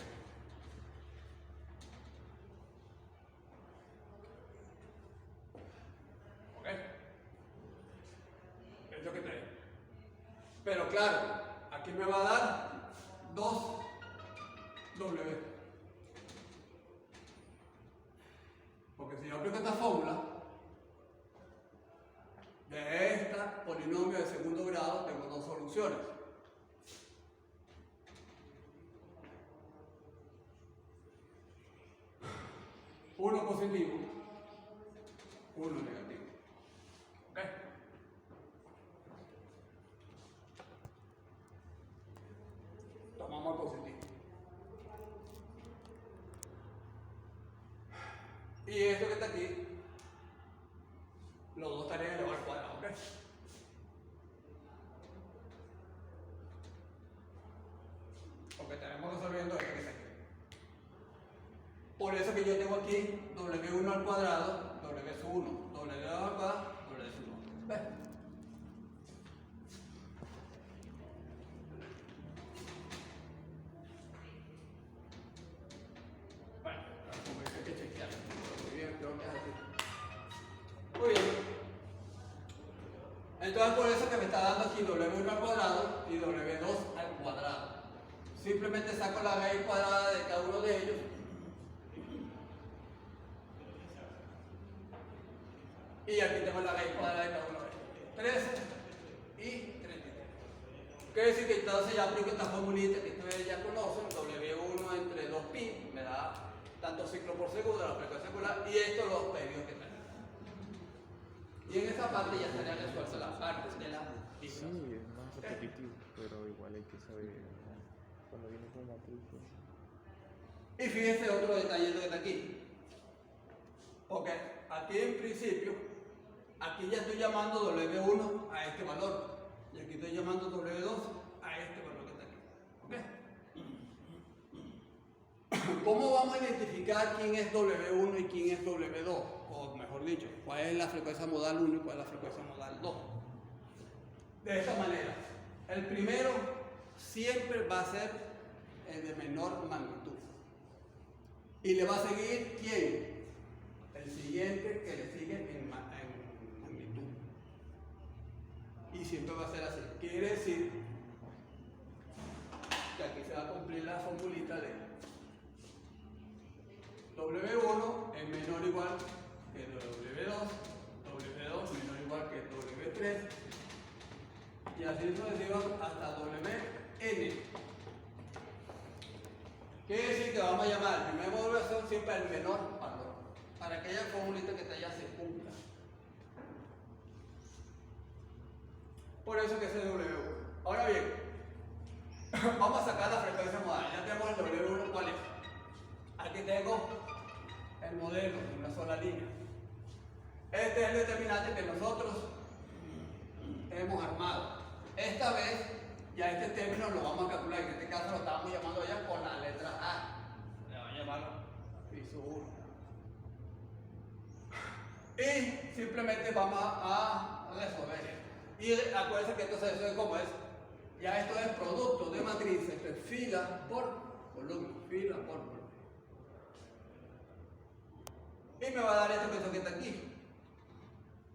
¿Ok? Es lo que trae. Pero claro, aquí me va a dar 2 W. Porque si yo aplico esta fórmula, de esta polinomio de segundo grado tengo dos soluciones. Uno positivo, uno negativo. ¿Ok? Tomamos el positivo. Y esto que está aquí, los dos estarían elevado al cuadrado, ¿ok? Porque estaremos resolviendo esto que está aquí. Por eso que yo tengo aquí W1 al cuadrado, W sub 1, W2 al cuadrado, W sub 1. ¿Ves? Bueno, como hay que chequearlo. Muy bien, creo que es así. Muy bien. Entonces por eso que me está dando aquí W1 al cuadrado y W2 al cuadrado. Simplemente saco la raíz cuadrada de cada uno de ellos. Y aquí tengo la raíz cuadrada de cada uno de ellos. 13 y 33. Quiere decir que entonces ya aplico esta formulita que ustedes ya conocen, W1 entre 2pi, me da tantos ciclos por segundo, la frecuencia angular, y estos los periodos que tengo. Y en esa parte ya estaría resuelta la parte de la distribución. Sí, es más repetitivo, pero igual hay que saber cuando viene con matriz. Y fíjense otro detallito que está aquí. Porque aquí en principio, aquí ya estoy llamando W1 a este valor. Y aquí estoy llamando W2 a este valor que está aquí. ¿Ok? ¿Cómo vamos a identificar quién es W1 y quién es W2? O mejor dicho, cuál es la frecuencia modal 1 y cuál es la frecuencia modal 2. De esta manera, el primero siempre va a ser el de menor magnitud. Y le va a seguir ¿quién? El siguiente que le sigue en magnitud. Y siempre va a ser así. Quiere decir que aquí se va a cumplir la formulita de W1 es menor o igual que W2, W2 menor o igual que W3, y así sucesivamente hasta Wn. Quiere decir que vamos a llamar el primer módulo de acción siempre el menor valor, para que aquella formulita que está allá se cumpla. Por eso que ese es W1. Ahora bien, vamos a sacar la frecuencia modal. Ya tenemos el W1, ¿cuál es? Aquí tengo el modelo en una sola línea. Este es el determinante que nosotros hemos armado. Esta vez ya este término lo vamos a calcular. En este caso lo estábamos llamando ya con la letra A. Le vamos a llamarlo piso 1. Y simplemente vamos a resolver esto. Y acuérdense que esto se resuelve como es. Ya esto es producto de matriz, esto es fila por volumen, fila por volumen. Y me va a dar esto que está aquí.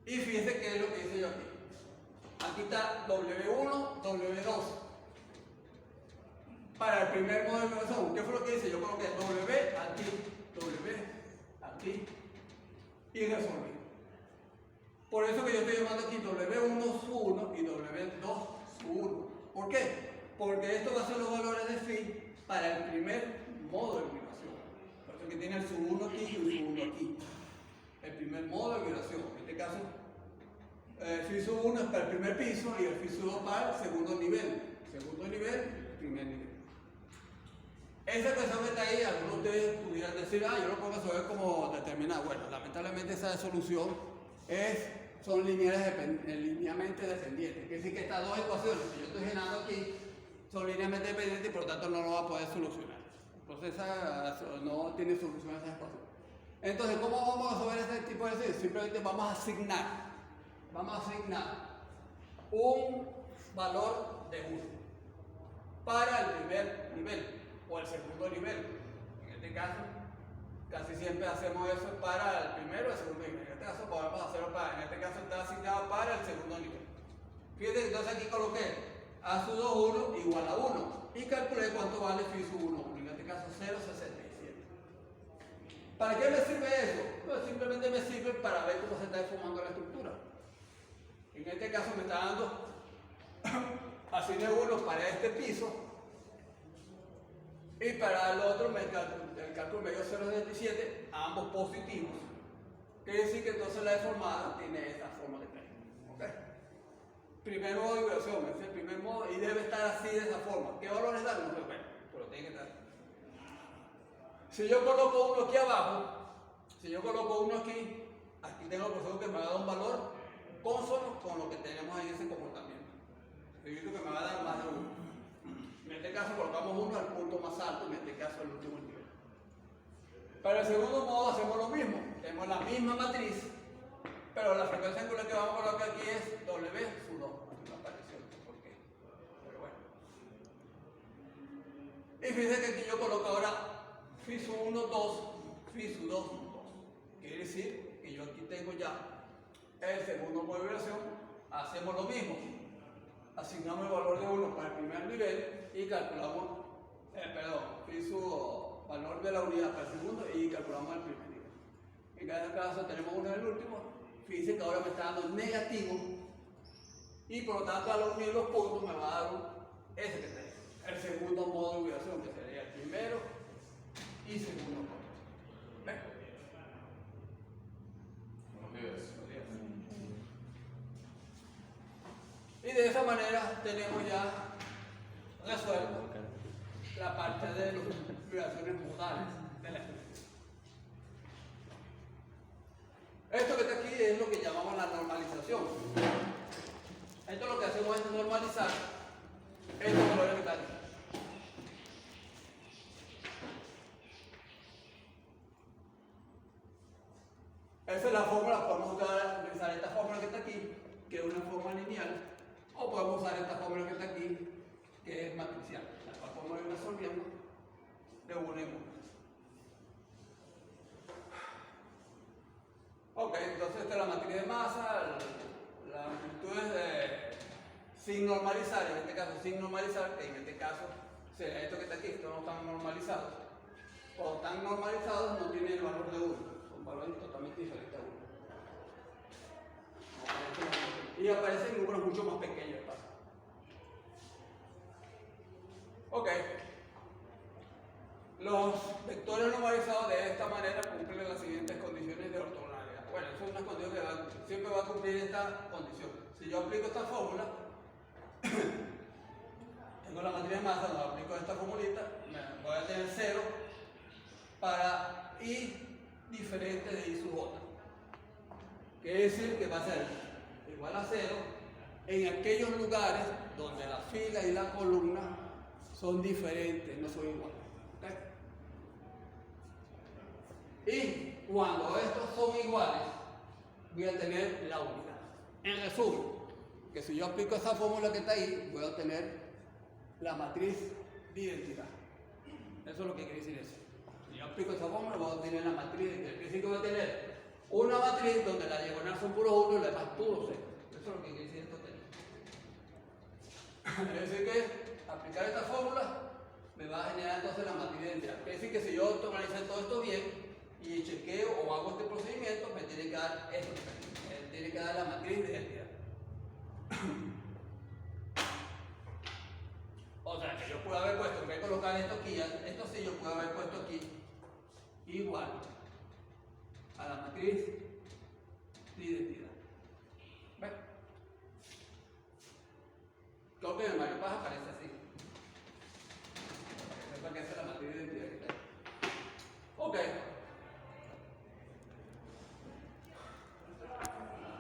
Y fíjense qué es lo que hice yo aquí. Aquí está W1, W2. Para el primer modo de vibración, ¿qué fue lo que hice? Yo coloqué W aquí y resolví. Por eso que yo estoy llamando aquí W1 su 1 y W2 su 1. ¿Por qué? Porque esto va a ser los valores de phi para el primer modo de vibración. Por eso que tiene el su 1 aquí y el su 1 aquí. El primer modo de vibración. En este caso, el phi su 1 es para el primer piso y el phi su 2 para el segundo nivel. Segundo nivel, primer nivel. Esa ecuación que está ahí, algunos de ustedes pudieran decir, yo lo puedo resolver como determinada. Bueno, lamentablemente esa solución son linealmente descendientes. Quiere decir que estas dos ecuaciones que yo estoy generando aquí son linealmente dependientes y por lo tanto no lo va a poder solucionar. Entonces no tiene solución esa ecuación. Entonces, ¿cómo vamos a resolver este tipo de ejercicio? Simplemente vamos a asignar un valor de 1 para el primer nivel o el segundo nivel. En este caso, casi siempre hacemos eso para el primero o el segundo nivel. En este caso podemos hacerlo en este caso está asignado para el segundo nivel. Fíjense, entonces aquí coloqué A su 2, 1 igual a 1 y calculé cuánto vale phi su 1, en este caso 0,67. ¿Para qué me sirve eso? Pues simplemente me sirve para ver cómo se está deformando la estructura. En este caso me está dando asigné 1 para este piso y para el otro el cálculo me dio 0,77, ambos positivos. Quiere decir que entonces la deformada tiene esta forma de caer. ¿Okay? Primer modo de vibración, es el primer modo y debe estar así de esa forma. ¿Qué valores dan? No sé, bueno, pero tiene que estar así. Si yo coloco uno aquí abajo, aquí tengo la posición que me va a dar un valor consono con lo que tenemos en ese comportamiento. He visto que me va a dar más de 1. En este caso colocamos 1 al punto más alto, en este caso el último nivel. Para el segundo modo hacemos lo mismo. Tenemos la misma matriz, pero la frecuencia angular que vamos a colocar aquí es W su 2. Aquí no apareció, no sé por qué. Pero bueno. Y fíjense que aquí yo coloco ahora phi su 1, 2, phi su 2, 2. Quiere decir que yo aquí tengo ya el segundo modo de vibración. Hacemos lo mismo. Asignamos el valor de 1 para el primer nivel y calculamos, phi su valor de la unidad para el segundo y calculamos el primer nivel. En cada caso tenemos uno en el último. Fíjense que ahora me está dando negativo y por lo tanto al unir los puntos me va a dar ese que está ahí, el segundo modo de vibración, que sería el primero y segundo modo. ¿Ven? Buenos días. Y de esa manera tenemos ya resuelto la parte de las vibraciones modales de la experiencia. Esto que está aquí es lo que llamamos la normalización. Esto lo que hacemos es normalizar estos valores que están aquí. Esa es la fórmula, podemos utilizar esta fórmula que está aquí, que es una forma lineal, o podemos usar esta fórmula que está aquí, que es matricial, la cual podemos ir resolviendo de una en una. Ok, entonces esta es la matriz de masa, las amplitudes sin normalizar, en este caso sin normalizar, que en este caso sería esto que está aquí, estos no están normalizados. Cuando están normalizados no tienen el valor de 1, son valores totalmente diferentes a 1. Y aparecen números mucho más pequeños. Ok. Los vectores normalizados de esta manera cumplen las siguientes condiciones de ortogonalidad. Bueno, eso es una condición que siempre va a cumplir esta condición. Si yo aplico esta fórmula, masa, no aplico esta formulita, voy a tener 0 para I diferente de I sub J. Quiere decir que va a ser igual a 0 en aquellos lugares donde la fila y la columna son diferentes, no son iguales. ¿Okay? Y cuando estos son iguales, voy a tener la unidad. En resumen, que si yo aplico esa fórmula que está ahí, voy a obtener la matriz de identidad. Eso es lo que quiere decir eso. Si yo aplico esa fórmula, voy a obtener la matriz de identidad. Quiere decir que voy a tener una matriz donde la diagonal son puros 1 y los demás puros 0. Eso es lo que quiere decir esto. Es decir que aplicar esta fórmula me va a generar entonces la matriz de identidad. Quiere decir que si yo automalicé todo esto bien y chequeo o hago este procedimiento, me tiene que dar esto. Me tiene que dar la matriz de identidad. O sea que yo puedo haber puesto, en vez de colocar esto aquí, esto sí yo puedo haber puesto aquí igual a la matriz de identidad. ¿Ven? Creo que en el Mario Paz aparece así. Para que sepan que esa es la matriz de identidad que está ahí. Ok.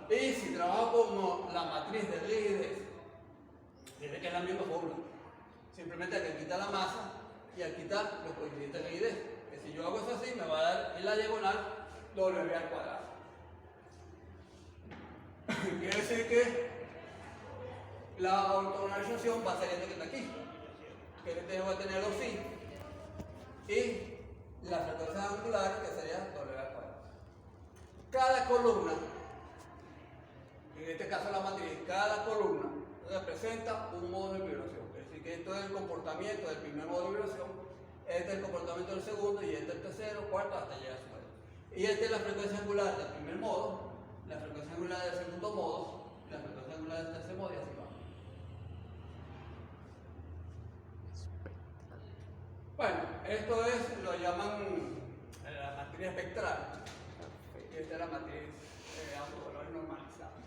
Y si trabajo como la matriz de rigidez, dice que es la misma fórmula. Simplemente hay que quitar la masa y al quitar los coeficientes de rigidez. Que si yo hago eso así, me va a dar en la diagonal W al cuadrado. Quiere decir que la ortogonalización va a ser esto que está aquí. Que este va a tener los phi y la frecuencia angular que sería W al cuadrado. Cada columna, en este caso la matriz, cada columna representa un modo de vibración. Es decir, que esto es el comportamiento del primer modo de vibración, este es el comportamiento del segundo y este es el tercero, cuarto, hasta llegar a su medio. Y esta es la frecuencia angular del primer modo, la frecuencia angular del segundo modo, la frecuencia angular del tercer modo y así va. Bueno, esto es, lo llaman la matriz espectral. Y esta es la matriz de autovalores normalizados.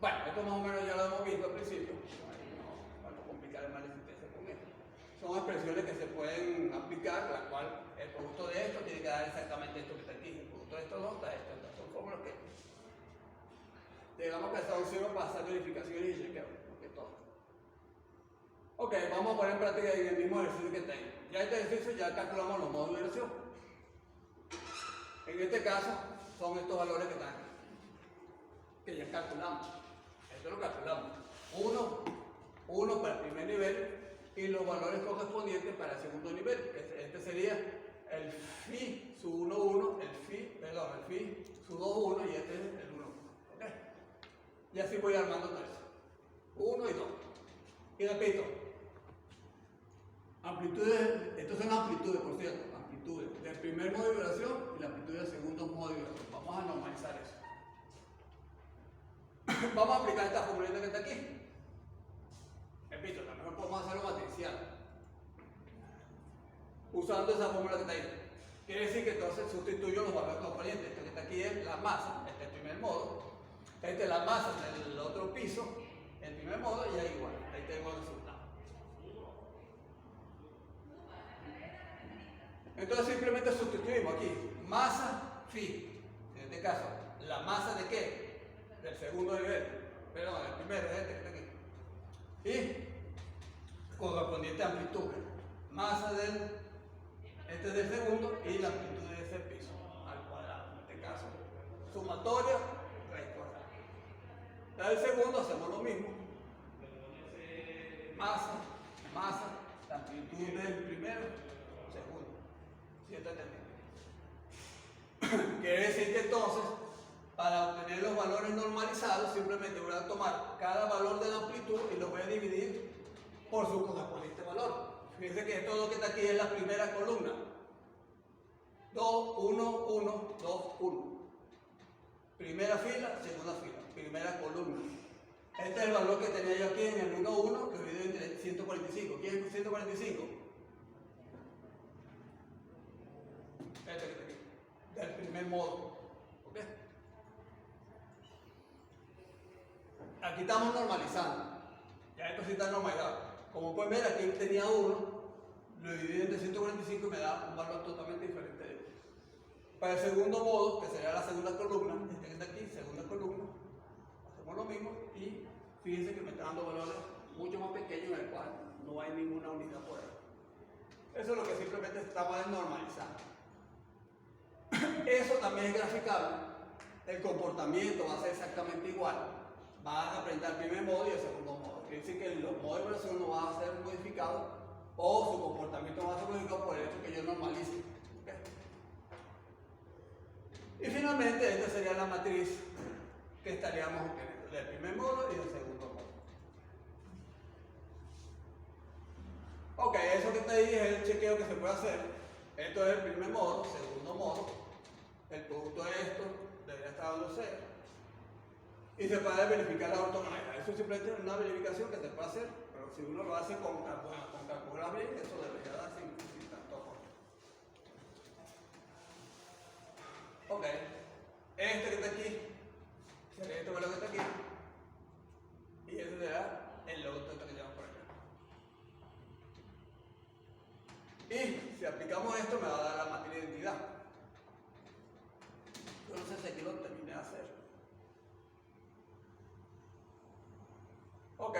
Bueno, esto más o menos ya lo hemos visto al principio. No, para no complicar el análisis con esto. Son expresiones que se pueden aplicar, la cual el producto de esto tiene que dar exactamente esto que está aquí. El producto de estos dos está esto. Estas son fórmulas que digamos que son sirven para hacer verificaciones y chequeo. Ok, vamos a poner en práctica el mismo ejercicio que tengo. Ya este ejercicio ya calculamos los modos de vibración. En este caso son estos valores que están aquí, que ya calculamos. Esto lo calculamos. Uno para el primer nivel y los valores correspondientes para el segundo nivel. Este sería el phi sub 1, 1, el phi sub 2, 1 y este es el 1. ¿Okay? Y así voy armando todo eso. 1 y 2. Y repito, amplitudes, estos son amplitudes, por cierto, amplitudes del primer modo de vibración y la amplitud del segundo modo de vibración. Vamos a normalizar eso. Vamos a aplicar esta formulita que está aquí. Repito, también podemos hacerlo matricial, usando esa fórmula que está ahí. Quiere decir que entonces sustituyo los valores componentes. Esto que está aquí es la masa, este es el primer modo. Este es la masa del otro piso, el primer modo, y ahí igual. Ahí tengo el resultado. Entonces simplemente sustituimos aquí masa phi. En este caso, la masa de qué? Del segundo nivel. Perdón, el primero, este que está aquí. Y correspondiente amplitud. Masa del, este es del segundo y la amplitud de ese piso al cuadrado. En este caso, sumatoria, raíz cuadrada. La del segundo hacemos lo mismo. Masa, la amplitud del primero, segundo. ¿Sí está entendiendo? Quiere decir que entonces, para obtener los valores normalizados, simplemente voy a tomar cada valor de la amplitud y lo voy a dividir por su correspondiente valor. Fíjense que todo lo que está aquí es la primera columna. 2, 1, 1, 2, 1. Primera fila, segunda fila. Primera columna. Este es el valor que tenía yo aquí en el 1, 1, que dividido entre 145. ¿Quién es 145? Este que está aquí. Del primer modo. ¿Ok? Aquí estamos normalizando. Ya esto sí está normalizado. Como pueden ver, aquí tenía 1, lo dividí entre 145 y me da un valor totalmente diferente de 1. Para el segundo modo, que sería la segunda columna, este que está aquí, segunda columna, hacemos lo mismo y fíjense que me está dando valores mucho más pequeños en el cual no hay ninguna unidad por ahí. Eso es lo que simplemente estamos normalizando. Eso también es graficable. El comportamiento va a ser exactamente igual. Vas a aprender el primer modo y el segundo modo. Quiere decir que los modos de evaluación no van a ser modificados o su comportamiento va a ser modificado por el hecho que yo normalice. ¿Okay? Y finalmente, esta sería la matriz que estaríamos obteniendo del primer modo y del segundo modo. Ok, eso que está ahí es el chequeo que se puede hacer. Esto es el primer modo, segundo modo. El producto de esto debería estar dando 0. Y se puede verificar la ortogonalidad. Eso simplemente es una verificación que se puede hacer, pero si uno lo hace con calcular bien, eso debería dar sin tanto aporte. Ok, este que está aquí sería este valor que está aquí, y ese será el otro que llevamos por acá. Y si aplicamos esto, me va a dar la matriz de identidad. Yo no sé si aquí lo terminé de hacer. Ok,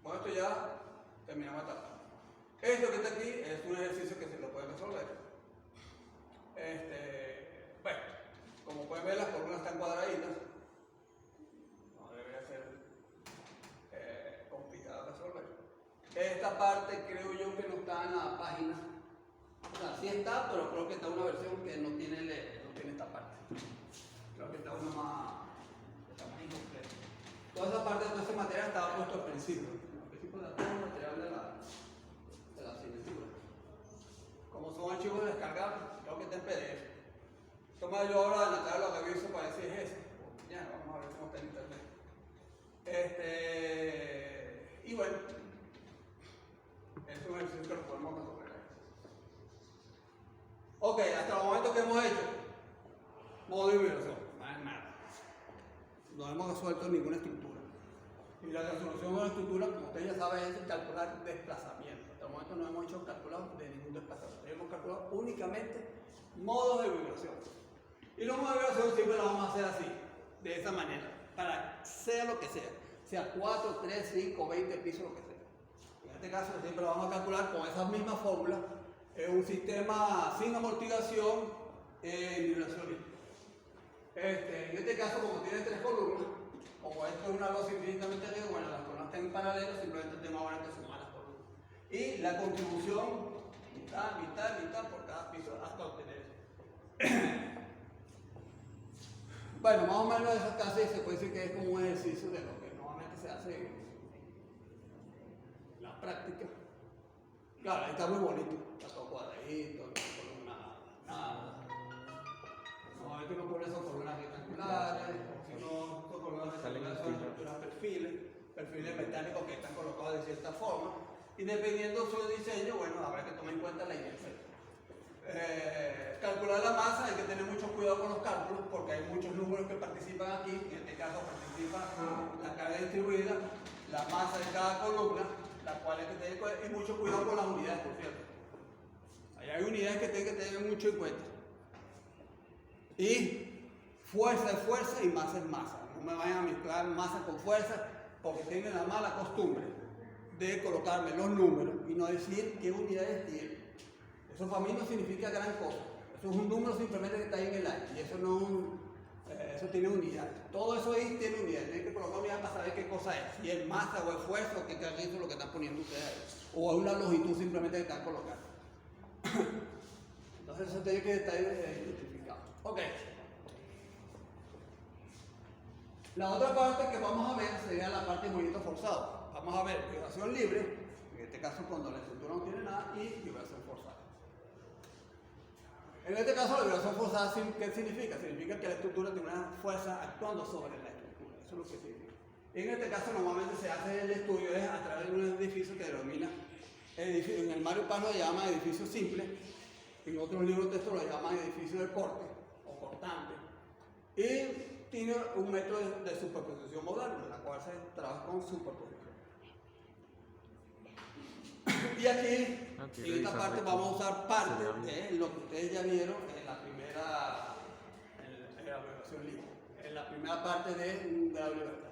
con esto ya terminamos esta parte. Esto que está aquí es un ejercicio que se lo puede resolver. Bueno, como pueden ver, las columnas están cuadraditas. No debería ser complicado de resolver. Esta parte creo yo que no está en la página. O sea, sí está, pero creo que está una versión que no tiene esta parte. Creo que está una más incompleta. Toda esa parte de todo ese material estaba puesto al principio. Al principio de todo el material de la asignatura. Como son archivos descargables, creo que está en PDF. Toma yo ahora de la tabla lo que hizo para decir es ese. Ya, vamos a ver cómo está en internet. Y bueno, es un ejercicio que lo podemos resolver. Ok, hasta el momento que hemos hecho, modo de vibración, más nada. No hemos resuelto ninguna estructura. Y la resolución de la estructura, como ustedes ya saben, es calcular desplazamiento. Hasta el momento no hemos hecho cálculos de ningún desplazamiento. Hemos calculado únicamente modos de vibración. Y los modos de vibración siempre los vamos a hacer así, de esa manera, para sea lo que sea 4, 3, 5, 20 pisos, lo que sea. En este caso siempre lo vamos a calcular con esas mismas fórmulas. Es un sistema sin amortiguación en vibración libre. En este caso, como tiene 3 columnas, como esto es una losa infinitamente rica, bueno, las columnas están en paralelo, simplemente tenemos ahora que sumar las columnas. Y la contribución, mitad por cada piso hasta obtener eso. Bueno, más o menos eso casi se puede decir que es como un ejercicio de lo que normalmente se hace en la práctica. Claro, ahí está muy bonito, está todo cuadradito, no hay columna nada. Normalmente uno pone esas columnas rectangulares, o si no, son columnas rectangulares son estructuras perfiles metálicos que están colocados de cierta forma. Y dependiendo de su diseño, bueno, habrá que tomar en cuenta la inercia. Calcular la masa hay que tener mucho cuidado con los cálculos porque hay muchos números que participan aquí. En este caso participa la carga distribuida, la masa de cada columna, la cual hay que tener y mucho cuidado con las unidades, por cierto. Ahí hay unidades que tienen que tener mucho en cuenta. Y fuerza es fuerza y masa es masa. No me vayan a mezclar masa con fuerza porque tienen la mala costumbre de colocarme los números y no decir qué unidades tienen. Eso para mí no significa gran cosa. Eso es un número simplemente que está ahí en el aire. Y eso no eso tiene unidad. Todo eso ahí tiene unidad. Tienen que colocar unidad para saber qué cosa es. Si es masa o es fuerza o qué carrizo es lo que están poniendo ustedes ahí. O es una longitud simplemente que están colocando. Entonces eso tiene que estar identificado. Ok. La otra parte que vamos a ver sería la parte de movimiento forzado. Vamos a ver vibración libre, en este caso cuando la estructura no tiene nada, y vibración forzada. En este caso la vibración forzada, ¿qué significa? Significa que la estructura tiene una fuerza actuando sobre la estructura. Eso es lo que significa. En este caso normalmente se hace el estudio es a través de un edificio que denomina, en el Mario Paz lo llama edificio simple, en otros libros de texto lo llaman edificio de corte o cortante. Y tiene un método de superposición modal, en la cual se trabaja con superposición. Y aquí, en esta parte, vamos a usar parte de lo que ustedes ya vieron en la primera, en la obligación libre, en la primera parte de la obligación.